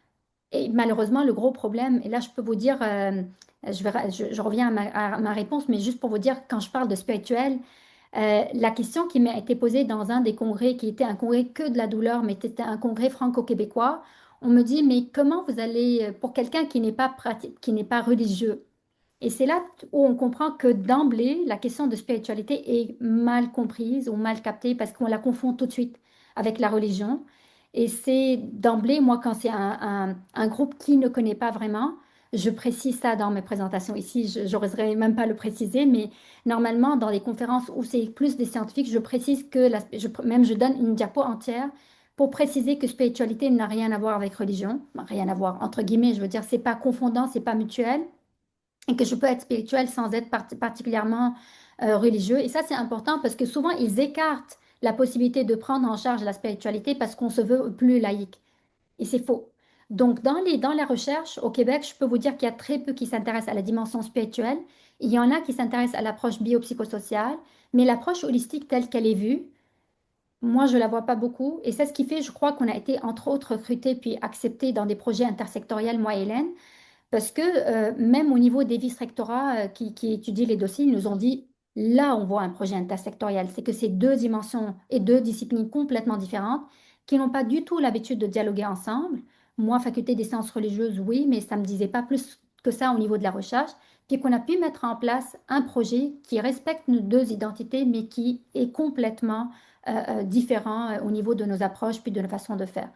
et malheureusement, le gros problème, et là, je peux vous dire, je reviens à ma réponse, mais juste pour vous dire, quand je parle de spirituel, la question qui m'a été posée dans un des congrès, qui était un congrès que de la douleur, mais c'était un congrès franco-québécois, on me dit, mais comment vous allez, pour quelqu'un qui n'est pas qui n'est pas religieux, et c'est là où on comprend que d'emblée, la question de spiritualité est mal comprise ou mal captée parce qu'on la confond tout de suite avec la religion. Et c'est d'emblée, moi, quand c'est un groupe qui ne connaît pas vraiment, je précise ça dans mes présentations ici, je n'oserais même pas le préciser, mais normalement, dans les conférences où c'est plus des scientifiques, je précise que, même je donne une diapo entière pour préciser que spiritualité n'a rien à voir avec religion, rien à voir, entre guillemets, je veux dire, c'est pas confondant, c'est pas mutuel et que je peux être spirituel sans être particulièrement religieux. Et ça, c'est important parce que souvent, ils écartent la possibilité de prendre en charge la spiritualité parce qu'on se veut plus laïque. Et c'est faux. Donc, dans la recherche au Québec, je peux vous dire qu'il y a très peu qui s'intéressent à la dimension spirituelle. Il y en a qui s'intéressent à l'approche biopsychosociale, mais l'approche holistique telle qu'elle est vue, moi, je ne la vois pas beaucoup. Et c'est ce qui fait, je crois, qu'on a été, entre autres, recrutés puis acceptés dans des projets intersectoriels, moi et Hélène, parce que même au niveau des vice-rectorats qui étudient les dossiers, ils nous ont dit, là, on voit un projet intersectoriel. C'est que c'est 2 dimensions et 2 disciplines complètement différentes qui n'ont pas du tout l'habitude de dialoguer ensemble. Moi, faculté des sciences religieuses, oui, mais ça ne me disait pas plus que ça au niveau de la recherche. Puis qu'on a pu mettre en place un projet qui respecte nos 2 identités, mais qui est complètement différent au niveau de nos approches puis de nos façons de faire.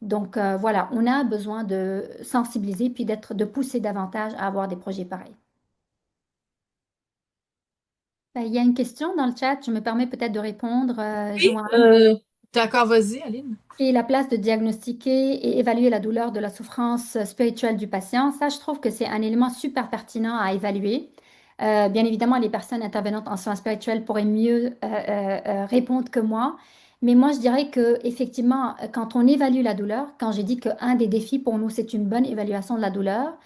Donc voilà, on a besoin de sensibiliser puis de pousser davantage à avoir des projets pareils. Ben, il y a une question dans le chat, je me permets peut-être de répondre, Oui, Joanne. d'accord, vas-y, Aline. Et la place de diagnostiquer et évaluer la douleur de la souffrance spirituelle du patient, ça, je trouve que c'est un élément super pertinent à évaluer. Bien évidemment, les personnes intervenantes en soins spirituels pourraient mieux répondre que moi. Mais moi, je dirais que effectivement, quand on évalue la douleur, quand j'ai dit qu'un des défis pour nous, c'est une bonne évaluation de la douleur,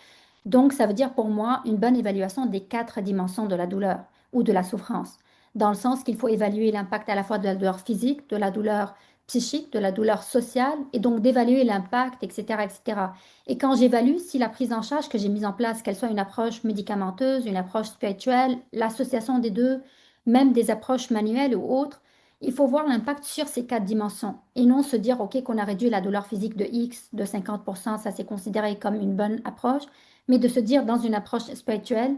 donc ça veut dire pour moi une bonne évaluation des 4 dimensions de la douleur ou de la souffrance, dans le sens qu'il faut évaluer l'impact à la fois de la douleur physique, de la douleur psychique, de la douleur sociale, et donc d'évaluer l'impact, etc., etc. Et cetera. Et quand j'évalue si la prise en charge que j'ai mise en place, qu'elle soit une approche médicamenteuse, une approche spirituelle, l'association des deux, même des approches manuelles ou autres, il faut voir l'impact sur ces 4 dimensions et non se dire, OK, qu'on a réduit la douleur physique de X, de 50%, ça c'est considéré comme une bonne approche, mais de se dire dans une approche spirituelle,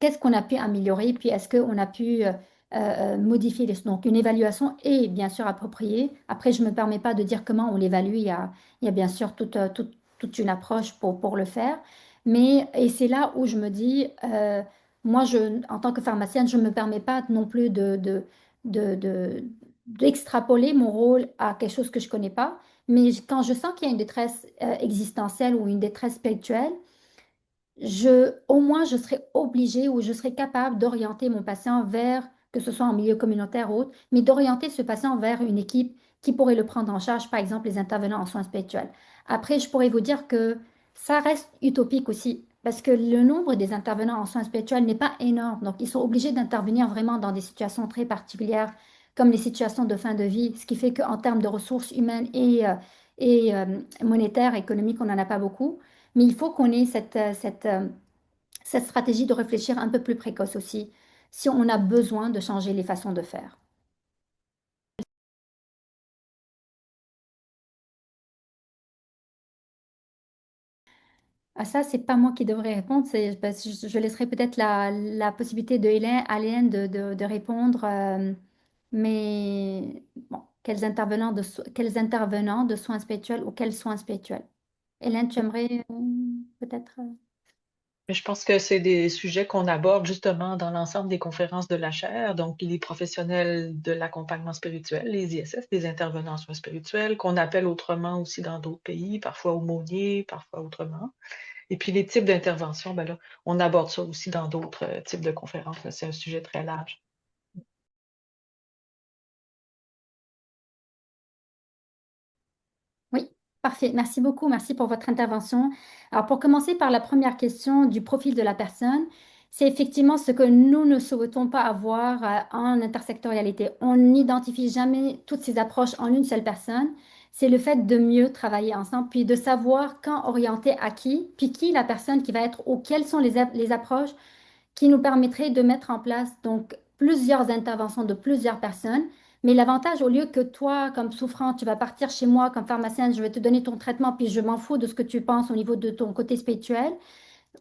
qu'est-ce qu'on a pu améliorer, puis est-ce qu'on a pu modifier les... Donc, une évaluation est bien sûr appropriée. Après, je ne me permets pas de dire comment on l'évalue. Il y a bien sûr toute une approche pour le faire. Mais, et c'est là où je me dis, moi, en tant que pharmacienne, je ne me permets pas non plus de, d'extrapoler mon rôle à quelque chose que je ne connais pas. Mais quand je sens qu'il y a une détresse existentielle ou une détresse spirituelle, au moins, je serai obligée ou je serai capable d'orienter mon patient vers, que ce soit en milieu communautaire ou autre, mais d'orienter ce patient vers une équipe qui pourrait le prendre en charge, par exemple les intervenants en soins spirituels. Après, je pourrais vous dire que ça reste utopique aussi, parce que le nombre des intervenants en soins spirituels n'est pas énorme. Donc, ils sont obligés d'intervenir vraiment dans des situations très particulières, comme les situations de fin de vie, ce qui fait qu'en termes de ressources humaines et monétaires, économiques, on n'en a pas beaucoup. Mais il faut qu'on ait cette stratégie de réfléchir un peu plus précoce aussi, si on a besoin de changer les façons de faire. À ça, c'est pas moi qui devrais répondre, parce que je laisserai peut-être la possibilité de Hélène, à Hélène de répondre. Mais bon, quels intervenants de soins spirituels ou quels soins spirituels? Hélène, tu aimerais peut-être... Mais je pense que c'est des sujets qu'on aborde justement dans l'ensemble des conférences de la chaire, donc les professionnels de l'accompagnement spirituel, les ISS, des intervenants en soins spirituels, qu'on appelle autrement aussi dans d'autres pays, parfois aumôniers, parfois autrement. Et puis les types d'interventions, ben là, on aborde ça aussi dans d'autres types de conférences, là. C'est un sujet très large. Oui, parfait. Merci beaucoup. Merci pour votre intervention. Alors, pour commencer par la première question du profil de la personne, c'est effectivement ce que nous ne souhaitons pas avoir en intersectorialité. On n'identifie jamais toutes ces approches en une seule personne. C'est le fait de mieux travailler ensemble, puis de savoir quand orienter à qui, puis qui la personne qui va être ou quelles sont les approches qui nous permettrait de mettre en place donc plusieurs interventions de plusieurs personnes. Mais l'avantage, au lieu que toi, comme souffrant, tu vas partir chez moi comme pharmacienne, je vais te donner ton traitement, puis je m'en fous de ce que tu penses au niveau de ton côté spirituel,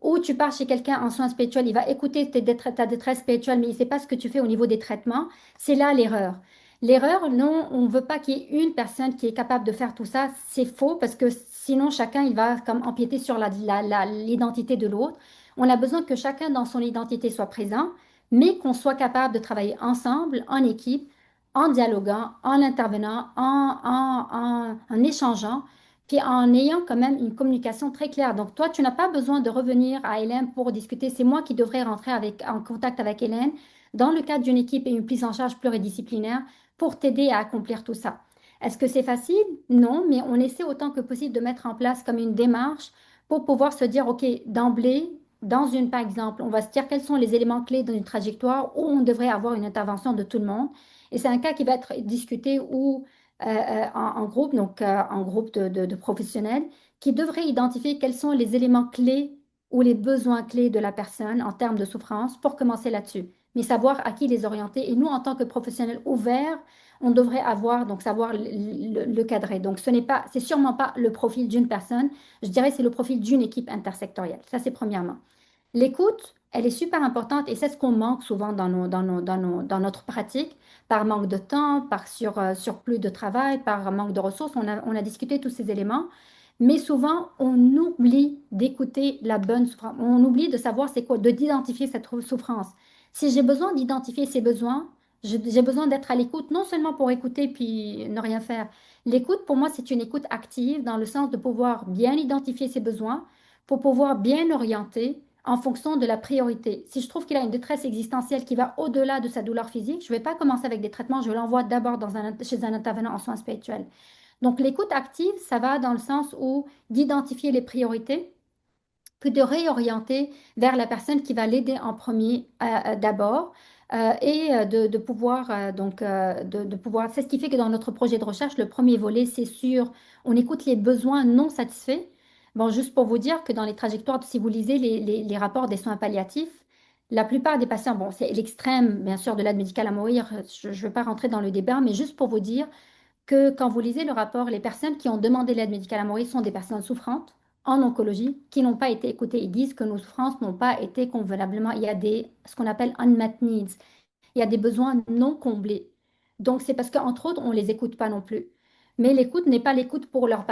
ou tu pars chez quelqu'un en soins spirituels, il va écouter ta détresse spirituelle, mais il ne sait pas ce que tu fais au niveau des traitements. C'est là l'erreur. L'erreur, non, on ne veut pas qu'il y ait une personne qui est capable de faire tout ça. C'est faux parce que sinon, chacun, il va comme empiéter sur l'identité de l'autre. On a besoin que chacun dans son identité soit présent, mais qu'on soit capable de travailler ensemble, en équipe, en dialoguant, en intervenant, en échangeant puis en ayant quand même une communication très claire. Donc, toi, tu n'as pas besoin de revenir à Hélène pour discuter. C'est moi qui devrais rentrer en contact avec Hélène dans le cadre d'une équipe et une prise en charge pluridisciplinaire pour t'aider à accomplir tout ça. Est-ce que c'est facile? Non, mais on essaie autant que possible de mettre en place comme une démarche pour pouvoir se dire, OK, d'emblée, par exemple, on va se dire quels sont les éléments clés dans une trajectoire où on devrait avoir une intervention de tout le monde. Et c'est un cas qui va être discuté ou en groupe, donc en groupe de professionnels, qui devraient identifier quels sont les éléments clés ou les besoins clés de la personne en termes de souffrance pour commencer là-dessus, mais savoir à qui les orienter. Et nous, en tant que professionnels ouverts, on devrait avoir, donc savoir le cadrer. Donc, c'est sûrement pas le profil d'une personne, je dirais c'est le profil d'une équipe intersectorielle. Ça, c'est premièrement. L'écoute, elle est super importante et c'est ce qu'on manque souvent dans notre pratique, par manque de temps, par surplus de travail, par manque de ressources. On a discuté tous ces éléments, mais souvent on oublie d'écouter la bonne souffrance. On oublie de savoir c'est quoi, d'identifier cette souffrance. Si j'ai besoin d'identifier ces besoins, j'ai besoin d'être à l'écoute, non seulement pour écouter puis ne rien faire. L'écoute, pour moi, c'est une écoute active dans le sens de pouvoir bien identifier ses besoins pour pouvoir bien orienter en fonction de la priorité. Si je trouve qu'il a une détresse existentielle qui va au-delà de sa douleur physique, je ne vais pas commencer avec des traitements, je l'envoie d'abord chez un intervenant en soins spirituels. Donc l'écoute active, ça va dans le sens où d'identifier les priorités, puis de réorienter vers la personne qui va l'aider en premier d'abord. De pouvoir de pouvoir c'est ce qui fait que dans notre projet de recherche le premier volet c'est sur on écoute les besoins non satisfaits. Bon, juste pour vous dire que dans les trajectoires, si vous lisez les rapports des soins palliatifs, la plupart des patients, bon, c'est l'extrême, bien sûr, de l'aide médicale à mourir, je ne vais pas rentrer dans le débat, mais juste pour vous dire que quand vous lisez le rapport, les personnes qui ont demandé l'aide médicale à mourir sont des personnes souffrantes en oncologie qui n'ont pas été écoutées. Ils disent que nos souffrances n'ont pas été convenablement. Il y a ce qu'on appelle unmet needs. Il y a des besoins non comblés. Donc, c'est parce qu'entre autres, on ne les écoute pas non plus. Mais l'écoute n'est pas l'écoute pour leur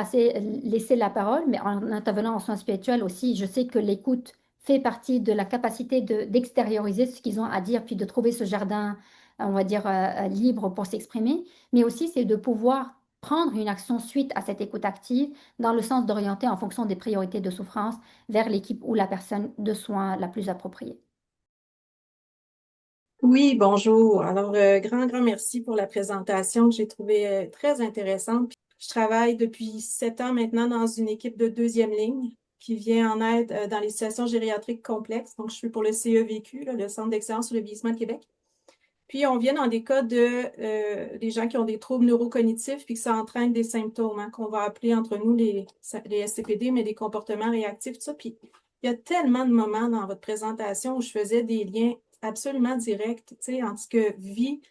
laisser la parole, mais en intervenant en soins spirituels aussi, je sais que l'écoute fait partie de la capacité d'extérioriser ce qu'ils ont à dire, puis de trouver ce jardin, on va dire, libre pour s'exprimer. Mais aussi, c'est de pouvoir prendre une action suite à cette écoute active dans le sens d'orienter en fonction des priorités de souffrance vers l'équipe ou la personne de soins la plus appropriée. Oui, bonjour. Alors, grand merci pour la présentation que j'ai trouvée très intéressante. Puis, je travaille depuis 7 ans maintenant dans une équipe de deuxième ligne qui vient en aide dans les situations gériatriques complexes. Donc, je suis pour le CEVQ, là, le Centre d'excellence sur le vieillissement de Québec. Puis, on vient dans des cas de des gens qui ont des troubles neurocognitifs puis que ça entraîne des symptômes, hein, qu'on va appeler entre nous les SCPD, mais des comportements réactifs, tout ça. Puis, il y a tellement de moments dans votre présentation où je faisais des liens absolument directs, tu sais, entre ce que vit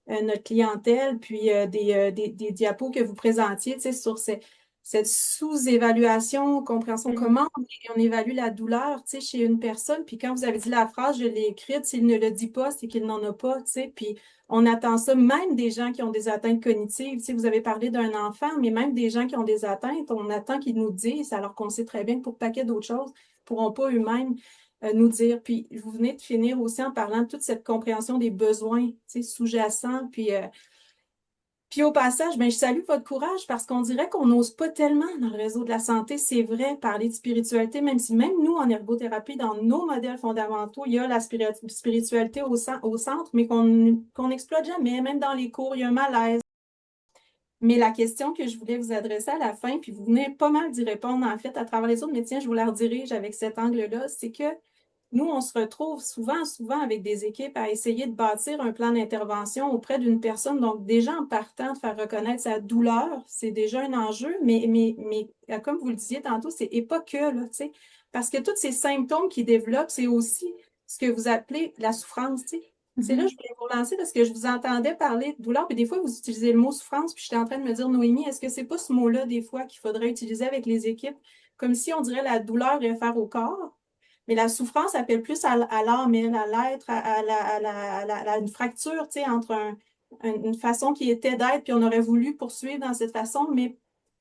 notre clientèle, puis des diapos que vous présentiez, tu sais, sur cette sous-évaluation, compréhension, comment on évalue la douleur, tu sais, chez une personne. Puis quand vous avez dit la phrase, je l'ai écrite, s'il ne le dit pas, c'est qu'il n'en a pas, tu sais. Puis on attend ça, même des gens qui ont des atteintes cognitives. Tu sais, vous avez parlé d'un enfant, mais même des gens qui ont des atteintes, on attend qu'ils nous disent, alors qu'on sait très bien que pour un paquet d'autres choses, ils ne pourront pas eux-mêmes nous dire. Puis vous venez de finir aussi en parlant de toute cette compréhension des besoins, tu sais, sous-jacents, puis au passage, ben, je salue votre courage parce qu'on dirait qu'on n'ose pas tellement dans le réseau de la santé, c'est vrai, parler de spiritualité, même si même nous, en ergothérapie, dans nos modèles fondamentaux, il y a la spiritualité au centre, mais qu'on n'exploite jamais, même dans les cours, il y a un malaise. Mais la question que je voulais vous adresser à la fin, puis vous venez pas mal d'y répondre en fait à travers les autres, mais tiens, je vous la redirige avec cet angle-là, c'est que nous, on se retrouve souvent avec des équipes à essayer de bâtir un plan d'intervention auprès d'une personne. Donc, déjà en partant de faire reconnaître sa douleur, c'est déjà un enjeu, mais comme vous le disiez tantôt, et pas que, là, tu sais, parce que tous ces symptômes qui développent, c'est aussi ce que vous appelez la souffrance, tu sais. C'est là que je voulais vous lancer parce que je vous entendais parler de douleur, puis des fois, vous utilisez le mot souffrance, puis j'étais en train de me dire, Noémie, est-ce que c'est pas ce mot-là, des fois, qu'il faudrait utiliser avec les équipes, comme si on dirait la douleur réfère au corps? Mais la souffrance appelle plus à l'âme, à l'être, à une fracture, tu sais, entre une façon qui était d'être, puis on aurait voulu poursuivre dans cette façon, mais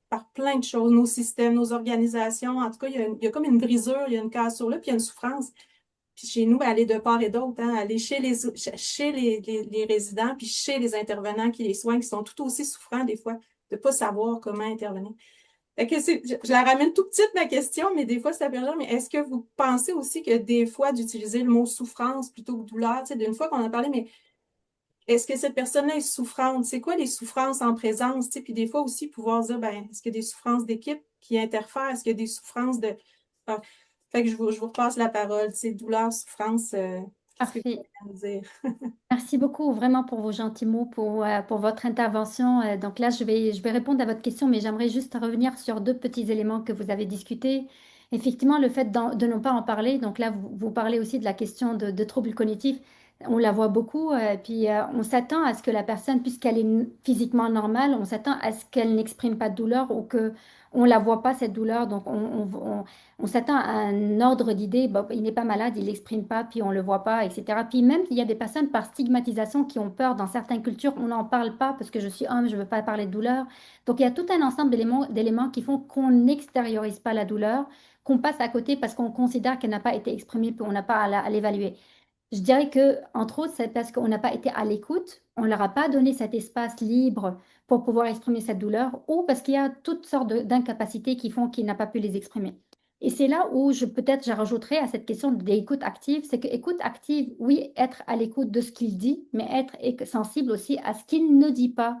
par plein de choses, nos systèmes, nos organisations. En tout cas, il y a comme une brisure, il y a une cassure là, puis il y a une souffrance. Puis chez nous, ben, aller de part et d'autre, hein, aller chez les résidents, puis chez les intervenants qui les soignent, qui sont tout aussi souffrants des fois, de ne pas savoir comment intervenir. Fait que je la ramène tout petite, ma question, mais des fois, ça peut mais est-ce que vous pensez aussi que des fois, d'utiliser le mot souffrance plutôt que douleur, tu sais, d'une fois qu'on a parlé, mais est-ce que cette personne-là est souffrante? C'est quoi les souffrances en présence? Tu sais, puis des fois aussi, pouvoir dire, ben, est-ce qu'il y a des souffrances d'équipe qui interfèrent? Est-ce qu'il y a des souffrances de... Ah, fait que je vous repasse la parole. C'est douleur, souffrance, qu'est-ce que vous Parfait. pouvez me dire? Merci beaucoup vraiment pour vos gentils mots, pour votre intervention. Donc là, je vais répondre à votre question, mais j'aimerais juste revenir sur deux petits éléments que vous avez discutés. Effectivement, le fait de ne pas en parler, donc là, vous parlez aussi de la question de troubles cognitifs. On la voit beaucoup, puis on s'attend à ce que la personne, puisqu'elle est physiquement normale, on s'attend à ce qu'elle n'exprime pas de douleur ou que on la voit pas, cette douleur. Donc, on s'attend à un ordre d'idée, bon, il n'est pas malade, il l'exprime pas, puis on le voit pas, etc. Puis même, il y a des personnes par stigmatisation qui ont peur. Dans certaines cultures, on n'en parle pas parce que je suis homme, je veux pas parler de douleur. Donc, il y a tout un ensemble d'éléments qui font qu'on n'extériorise pas la douleur, qu'on passe à côté parce qu'on considère qu'elle n'a pas été exprimée, puis on n'a pas à l'évaluer. Je dirais que, entre autres, c'est parce qu'on n'a pas été à l'écoute, on ne leur a pas donné cet espace libre pour pouvoir exprimer cette douleur, ou parce qu'il y a toutes sortes d'incapacités qui font qu'il n'a pas pu les exprimer. Et c'est là où peut-être je rajouterais à cette question d'écoute active, c'est que écoute active, oui, être à l'écoute de ce qu'il dit, mais être sensible aussi à ce qu'il ne dit pas,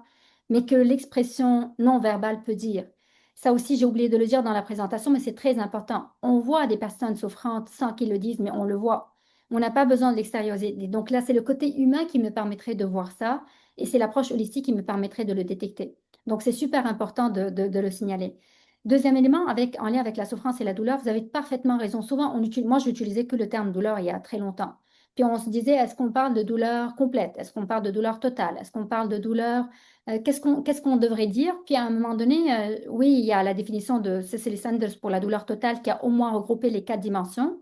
mais que l'expression non verbale peut dire. Ça aussi, j'ai oublié de le dire dans la présentation, mais c'est très important. On voit des personnes souffrantes sans qu'ils le disent, mais on le voit. On n'a pas besoin de l'extérioriser. Donc là, c'est le côté humain qui me permettrait de voir ça, et c'est l'approche holistique qui me permettrait de le détecter. Donc c'est super important de le signaler. Deuxième élément, en lien avec la souffrance et la douleur, vous avez parfaitement raison. Souvent, moi, j'utilisais que le terme douleur il y a très longtemps. Puis on se disait, est-ce qu'on parle de douleur complète? Est-ce qu'on parle de douleur totale? Est-ce qu'on parle de douleur? Qu'est-ce qu'on devrait dire? Puis à un moment donné, oui, il y a la définition de Cecily Sanders pour la douleur totale qui a au moins regroupé les 4 dimensions.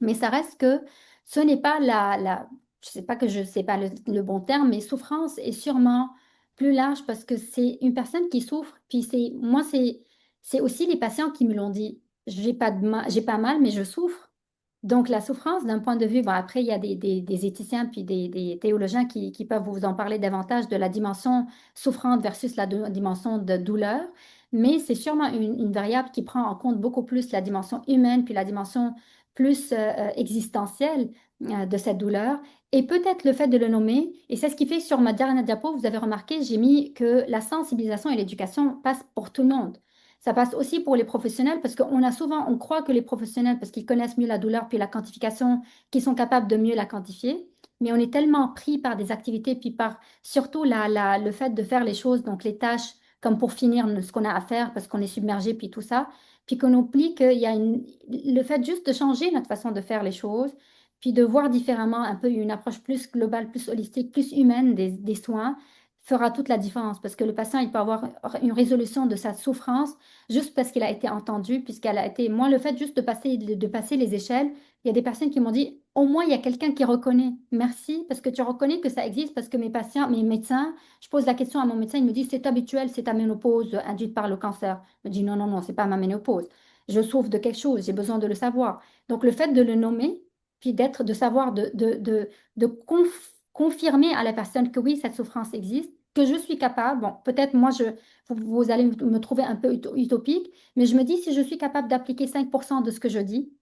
Mais ça reste que ce n'est pas je sais pas que je sais pas le bon terme, mais souffrance est sûrement plus large parce que c'est une personne qui souffre. Puis c'est aussi les patients qui me l'ont dit. J'ai pas mal, mais je souffre. Donc, la souffrance, d'un point de vue, bon, après, il y a des éthiciens puis des théologiens qui peuvent vous en parler davantage de la dimension souffrante versus la dimension de douleur, mais c'est sûrement une variable qui prend en compte beaucoup plus la dimension humaine puis la dimension plus existentielle de cette douleur. Et peut-être le fait de le nommer, et c'est ce qui fait sur ma dernière diapo, vous avez remarqué, j'ai mis que la sensibilisation et l'éducation passent pour tout le monde. Ça passe aussi pour les professionnels parce qu'on a souvent, on croit que les professionnels, parce qu'ils connaissent mieux la douleur puis la quantification, qu'ils sont capables de mieux la quantifier. Mais on est tellement pris par des activités puis par surtout le fait de faire les choses, donc les tâches comme pour finir ce qu'on a à faire parce qu'on est submergé puis tout ça, puis qu'on oublie qu'il y a le fait juste de changer notre façon de faire les choses, puis de voir différemment un peu une approche plus globale, plus holistique, plus humaine des soins fera toute la différence parce que le patient, il peut avoir une résolution de sa souffrance juste parce qu'il a été entendu, puisqu'elle a été. Moi, le fait juste de passer les échelles, il y a des personnes qui m'ont dit, au moins, il y a quelqu'un qui reconnaît. Merci, parce que tu reconnais que ça existe, parce que mes patients, mes médecins, je pose la question à mon médecin, il me dit, c'est habituel, c'est ta ménopause induite par le cancer. Je me dis, non, non, non, c'est pas ma ménopause. Je souffre de quelque chose, j'ai besoin de le savoir. Donc, le fait de le nommer, puis de savoir, confirmer à la personne que oui, cette souffrance existe, que je suis capable, bon, peut-être moi, vous allez me trouver un peu utopique, mais je me dis, si je suis capable d'appliquer 5% de ce que je dis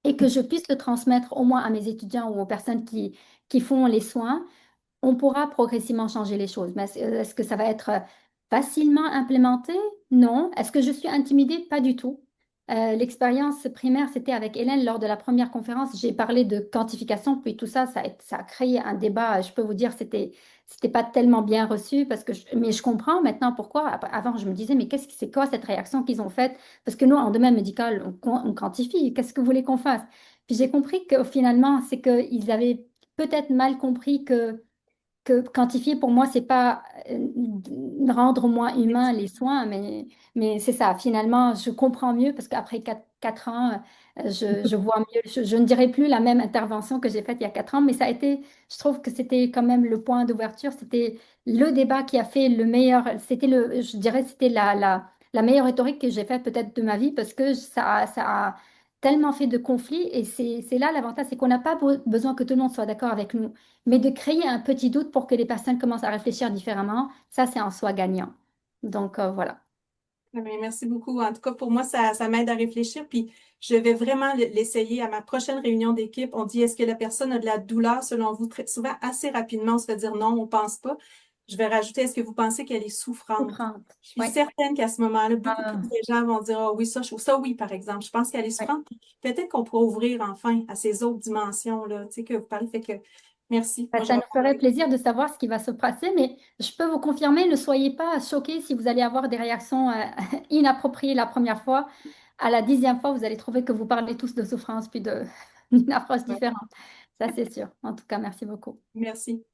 et que je puisse le transmettre au moins à mes étudiants ou aux personnes qui font les soins, on pourra progressivement changer les choses. Mais est-ce que ça va être facilement implémenté? Non. Est-ce que je suis intimidée? Pas du tout. L'expérience primaire, c'était avec Hélène lors de la première conférence. J'ai parlé de quantification, puis tout ça, ça a créé un débat. Je peux vous dire, c'était pas tellement bien reçu parce que, mais je comprends maintenant pourquoi. Avant, je me disais, mais c'est quoi cette réaction qu'ils ont faite? Parce que nous, en domaine médical, on quantifie. Qu'est-ce que vous voulez qu'on fasse? Puis j'ai compris que finalement, c'est qu'ils avaient peut-être mal compris que quantifier pour moi, c'est pas rendre moins humain les soins, mais c'est ça. Finalement, je comprends mieux parce qu'après 4 ans, je vois mieux. Je ne dirais plus la même intervention que j'ai faite il y a 4 ans, mais ça a été, je trouve que c'était quand même le point d'ouverture. C'était le débat qui a fait le meilleur. Je dirais, c'était la meilleure rhétorique que j'ai faite peut-être de ma vie parce que ça a tellement fait de conflits et c'est là l'avantage, c'est qu'on n'a pas besoin que tout le monde soit d'accord avec nous. Mais de créer un petit doute pour que les personnes commencent à réfléchir différemment, ça, c'est en soi gagnant. Donc, voilà. Mais merci beaucoup. En tout cas, pour moi, ça m'aide à réfléchir. Puis, je vais vraiment l'essayer à ma prochaine réunion d'équipe. On dit, est-ce que la personne a de la douleur selon vous? Très souvent, assez rapidement, on se fait dire non, on pense pas. Je vais rajouter, est-ce que vous pensez qu'elle est souffrante? Souffrante. Je suis Oui. certaine qu'à ce moment-là, beaucoup plus Ah, de gens vont dire, ah oui, ça oui, par exemple. Je pense qu'elle est oui. souffrante. Puis peut-être qu'on pourra ouvrir enfin à ces autres dimensions-là, tu sais, que vous parlez. Fait que merci. Bah, Moi, je ça vais nous ferait plaisir de savoir ce qui va se passer, mais je peux vous confirmer, ne soyez pas choqués si vous allez avoir des réactions inappropriées la première fois. À la 10e fois, vous allez trouver que vous parlez tous de souffrance puis d'une approche différente. Ça, c'est sûr. En tout cas, merci beaucoup. Merci.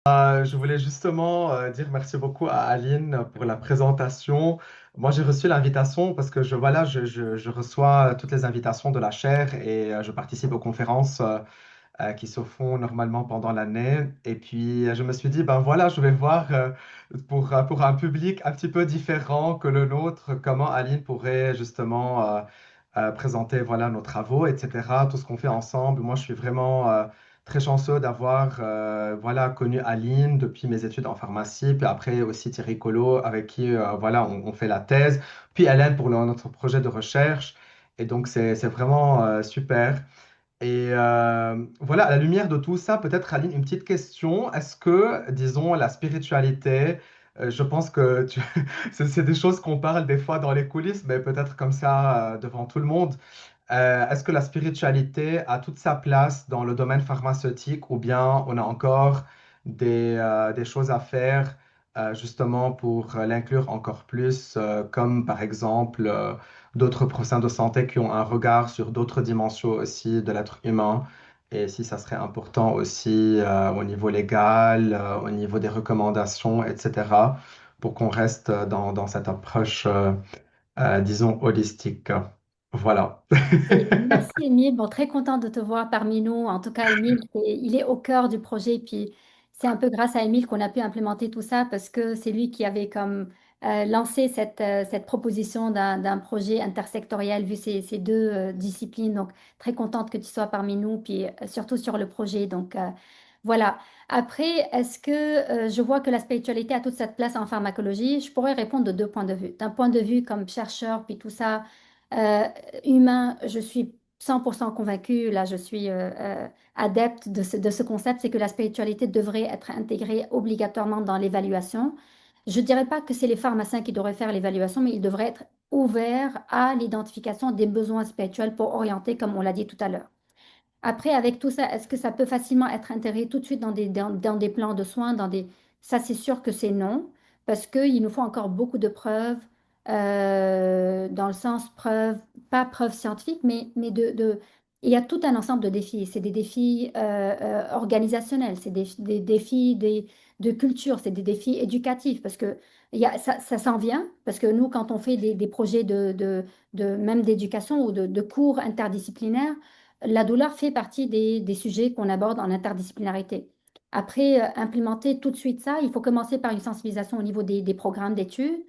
Je voulais justement dire merci beaucoup à Aline pour la présentation. Moi, j'ai reçu l'invitation parce que voilà, je reçois toutes les invitations de la chaire et je participe aux conférences qui se font normalement pendant l'année. Et puis, je me suis dit, ben voilà, je vais voir pour un public un petit peu différent que le nôtre, comment Aline pourrait justement présenter voilà, nos travaux, etc., tout ce qu'on fait ensemble. Moi, je suis vraiment très chanceux d'avoir voilà, connu Aline depuis mes études en pharmacie, puis après aussi Thierry Collot, avec qui voilà, on fait la thèse, puis Hélène pour notre projet de recherche. Et donc, c'est vraiment super. Et voilà, à la lumière de tout ça, peut-être Aline, une petite question. Est-ce que, disons, la spiritualité, je pense que c'est des choses qu'on parle des fois dans les coulisses, mais peut-être comme ça devant tout le monde. Est-ce que la spiritualité a toute sa place dans le domaine pharmaceutique ou bien on a encore des choses à faire justement pour l'inclure encore plus, comme par exemple d'autres professionnels de santé qui ont un regard sur d'autres dimensions aussi de l'être humain et si ça serait important aussi au niveau légal, au niveau des recommandations, etc., pour qu'on reste dans cette approche, disons, holistique. Voilà. Merci Émile, bon, très contente de te voir parmi nous. En tout cas, Émile, il est au cœur du projet. Puis c'est un peu grâce à Émile qu'on a pu implémenter tout ça parce que c'est lui qui avait comme lancé cette proposition d'un projet intersectoriel vu ces deux disciplines. Donc, très contente que tu sois parmi nous, puis surtout sur le projet. Donc, voilà. Après, est-ce que je vois que la spiritualité a toute cette place en pharmacologie? Je pourrais répondre de deux points de vue. D'un point de vue comme chercheur, puis tout ça, euh, humain, je suis 100% convaincue, là je suis adepte de ce concept, c'est que la spiritualité devrait être intégrée obligatoirement dans l'évaluation. Je ne dirais pas que c'est les pharmaciens qui devraient faire l'évaluation, mais ils devraient être ouverts à l'identification des besoins spirituels pour orienter, comme on l'a dit tout à l'heure. Après, avec tout ça, est-ce que ça peut facilement être intégré tout de suite dans des plans de soins, dans des... Ça, c'est sûr que c'est non, parce qu'il nous faut encore beaucoup de preuves, dans le sens preuves, pas preuves scientifiques, mais il y a tout un ensemble de défis. C'est des défis organisationnels, c'est des défis de culture, c'est des défis éducatifs, parce que ça s'en vient, parce que nous, quand on fait des projets même d'éducation ou de cours interdisciplinaires, la douleur fait partie des sujets qu'on aborde en interdisciplinarité. Après, implémenter tout de suite ça, il faut commencer par une sensibilisation au niveau des programmes d'études,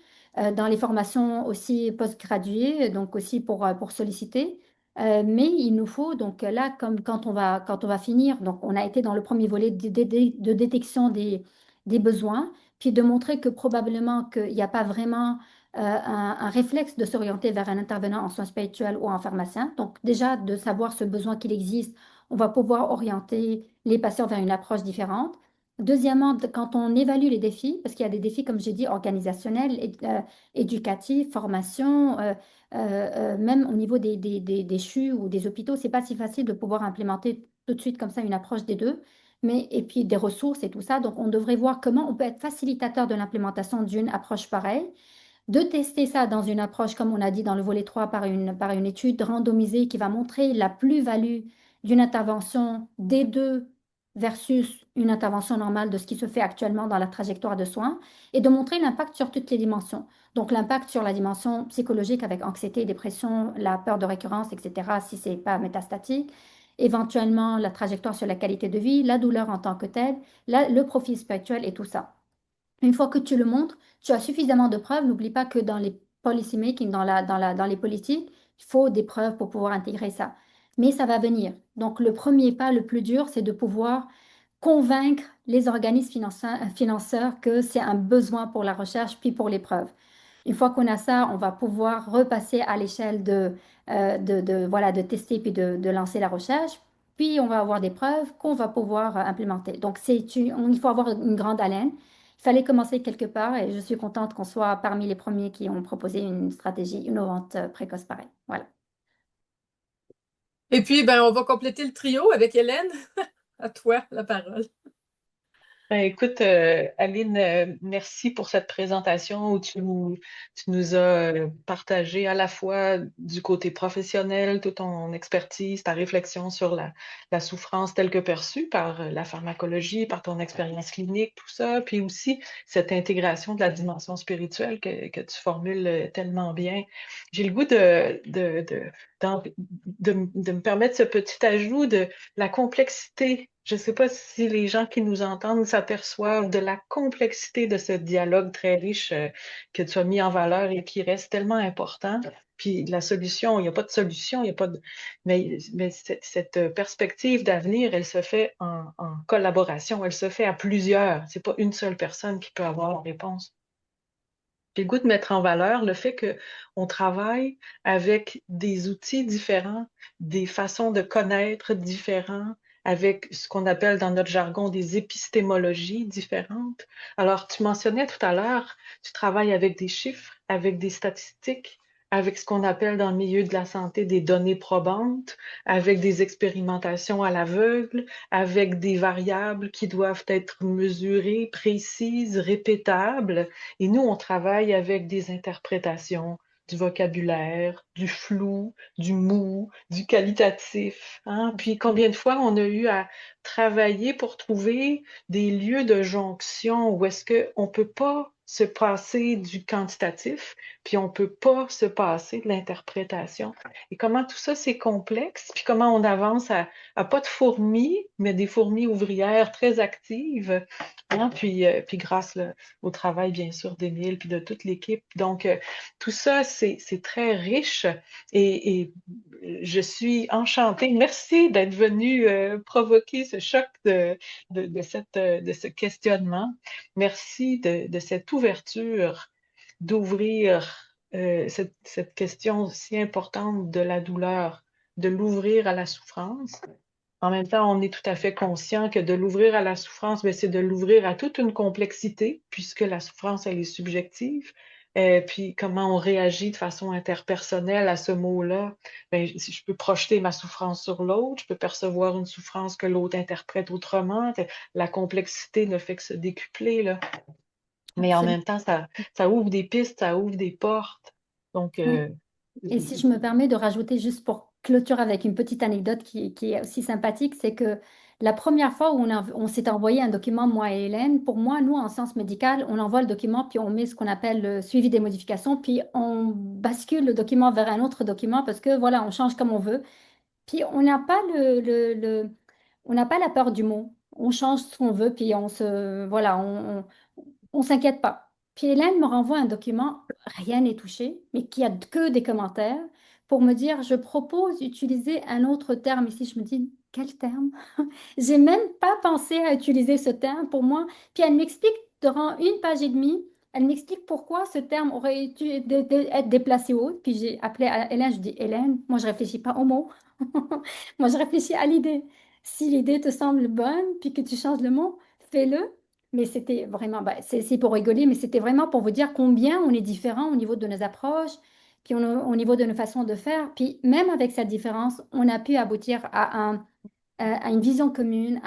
dans les formations aussi postgraduées, donc aussi pour solliciter. Mais il nous faut, donc là, comme quand on va finir, donc on a été dans le premier volet de détection des besoins, puis de montrer que probablement qu'il n'y a pas vraiment un réflexe de s'orienter vers un intervenant en soins spirituels ou en pharmacien. Donc déjà, de savoir ce besoin qu'il existe, on va pouvoir orienter les patients vers une approche différente. Deuxièmement, quand on évalue les défis, parce qu'il y a des défis, comme j'ai dit, organisationnels, éducatifs, formation, même au niveau des CHU ou des hôpitaux, c'est pas si facile de pouvoir implémenter tout de suite comme ça une approche des deux. Mais, et puis des ressources et tout ça. Donc, on devrait voir comment on peut être facilitateur de l'implémentation d'une approche pareille, de tester ça dans une approche, comme on a dit dans le volet 3 par une étude randomisée qui va montrer la plus-value d'une intervention des deux versus une intervention normale de ce qui se fait actuellement dans la trajectoire de soins, et de montrer l'impact sur toutes les dimensions. Donc l'impact sur la dimension psychologique avec anxiété, dépression, la peur de récurrence, etc., si ce n'est pas métastatique, éventuellement la trajectoire sur la qualité de vie, la douleur en tant que telle, le profil spirituel et tout ça. Une fois que tu le montres, tu as suffisamment de preuves. N'oublie pas que dans les policy making, dans les politiques, il faut des preuves pour pouvoir intégrer ça. Mais ça va venir. Donc, le premier pas, le plus dur, c'est de pouvoir convaincre les organismes financeurs que c'est un besoin pour la recherche, puis pour les preuves. Une fois qu'on a ça, on va pouvoir repasser à l'échelle voilà, de tester puis de lancer la recherche. Puis, on va avoir des preuves qu'on va pouvoir implémenter. Donc, il faut avoir une grande haleine. Il fallait commencer quelque part et je suis contente qu'on soit parmi les premiers qui ont proposé une stratégie innovante précoce pareille. Voilà. Et puis, ben, on va compléter le trio avec Hélène. À toi, la parole. Ben, écoute, Aline, merci pour cette présentation où tu nous as partagé à la fois du côté professionnel, toute ton expertise, ta réflexion sur la souffrance telle que perçue par la pharmacologie, par ton expérience clinique, tout ça, puis aussi cette intégration de la dimension spirituelle que tu formules tellement bien. J'ai le goût de me permettre ce petit ajout de la complexité. Je ne sais pas si les gens qui nous entendent s'aperçoivent de la complexité de ce dialogue très riche que tu as mis en valeur et qui reste tellement important. Puis la solution, il n'y a pas de solution, il n'y a pas de... Mais cette perspective d'avenir, elle se fait en collaboration, elle se fait à plusieurs. C'est pas une seule personne qui peut avoir la réponse. J'ai le goût de mettre en valeur le fait qu'on travaille avec des outils différents, des façons de connaître différents, avec ce qu'on appelle dans notre jargon des épistémologies différentes. Alors, tu mentionnais tout à l'heure, tu travailles avec des chiffres, avec des statistiques, avec ce qu'on appelle dans le milieu de la santé des données probantes, avec des expérimentations à l'aveugle, avec des variables qui doivent être mesurées, précises, répétables. Et nous, on travaille avec des interprétations, du vocabulaire, du flou, du mou, du qualitatif, hein? Puis combien de fois on a eu à travailler pour trouver des lieux de jonction où est-ce qu'on ne peut pas se passer du quantitatif, puis on peut pas se passer de l'interprétation. Et comment tout ça, c'est complexe, puis comment on avance à pas de fourmis, mais des fourmis ouvrières très actives, hein, puis grâce au travail, bien sûr, d'Émile, puis de toute l'équipe. Donc, tout ça, c'est très riche et je suis enchantée. Merci d'être venu provoquer ce choc de ce questionnement. Merci de cette ouverture, d'ouvrir cette question si importante de la douleur, de l'ouvrir à la souffrance. En même temps, on est tout à fait conscient que de l'ouvrir à la souffrance, ben, c'est de l'ouvrir à toute une complexité, puisque la souffrance, elle est subjective. Puis comment on réagit de façon interpersonnelle à ce mot-là. Ben, si je peux projeter ma souffrance sur l'autre, je peux percevoir une souffrance que l'autre interprète autrement. La complexité ne fait que se décupler, là. Mais en Absolument. même temps, ça ouvre des pistes, ça ouvre des portes. Donc, Oui. Et si je me permets de rajouter juste pour clôturer avec une petite anecdote qui est aussi sympathique, c'est que la première fois où on s'est envoyé un document, moi et Hélène, pour moi, nous, en sciences médicales, on envoie le document, puis on met ce qu'on appelle le suivi des modifications, puis on bascule le document vers un autre document parce que, voilà, on change comme on veut. Puis on n'a pas on n'a pas la peur du mot. On change ce qu'on veut, puis voilà, on s'inquiète pas. Puis Hélène me renvoie un document, rien n'est touché, mais qui a que des commentaires pour me dire, je propose d'utiliser un autre terme. Ici, je me dis, quel terme? J'ai même pas pensé à utiliser ce terme pour moi. Puis elle m'explique durant une page et demie, elle m'explique pourquoi ce terme aurait dû être déplacé haut. Puis j'ai appelé à Hélène, je dis, Hélène, moi je réfléchis pas au mot. Moi je réfléchis à l'idée. Si l'idée te semble bonne, puis que tu changes le mot, fais-le. Mais c'était vraiment, bah, c'est pour rigoler, mais c'était vraiment pour vous dire combien on est différents au niveau de nos approches, puis au niveau de nos façons de faire. Puis même avec cette différence, on a pu aboutir à une vision commune,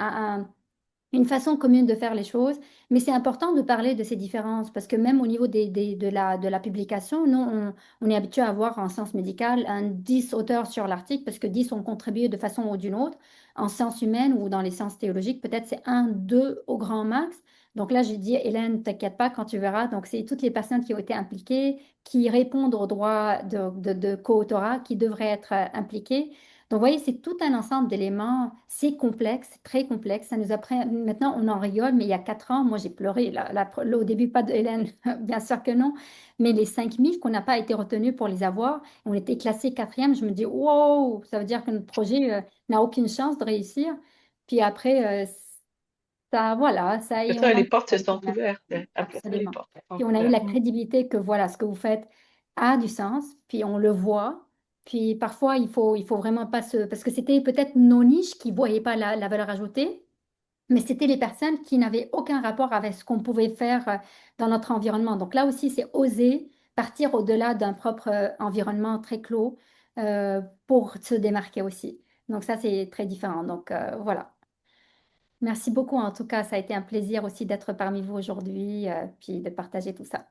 une façon commune de faire les choses. Mais c'est important de parler de ces différences parce que même au niveau de la publication, nous, on est habitué à avoir en sciences médicales 10 auteurs sur l'article parce que 10 ont contribué de façon ou d'une autre. En sciences humaines ou dans les sciences théologiques, peut-être c'est un, deux au grand max. Donc là, j'ai dit, Hélène, t'inquiète pas quand tu verras. Donc, c'est toutes les personnes qui ont été impliquées, qui répondent aux droits de co-autorat, qui devraient être impliquées. Donc, vous voyez, c'est tout un ensemble d'éléments. C'est complexe, c'est très complexe. Ça nous apprend. Maintenant, on en rigole, mais il y a 4 ans, moi, j'ai pleuré. Là, au début, pas de Hélène, bien sûr que non. Mais les 5000 qu'on n'a pas été retenus pour les avoir, on était classés quatrième. Je me dis, wow, ça veut dire que notre projet n'a aucune chance de réussir. Puis après, ça, voilà, ça y après est, on ça, a les eu portes se sont la ouvertes. Après ça, les absolument. portes se sont Puis on a eu ouvertes. la crédibilité que voilà, ce que vous faites a du sens, puis on le voit. Puis parfois, il faut vraiment pas se... Parce que c'était peut-être nos niches qui ne voyaient pas la valeur ajoutée, mais c'était les personnes qui n'avaient aucun rapport avec ce qu'on pouvait faire dans notre environnement. Donc là aussi, c'est oser partir au-delà d'un propre environnement très clos pour se démarquer aussi. Donc ça, c'est très différent. Donc voilà. Merci beaucoup. En tout cas, ça a été un plaisir aussi d'être parmi vous aujourd'hui, puis de partager tout ça.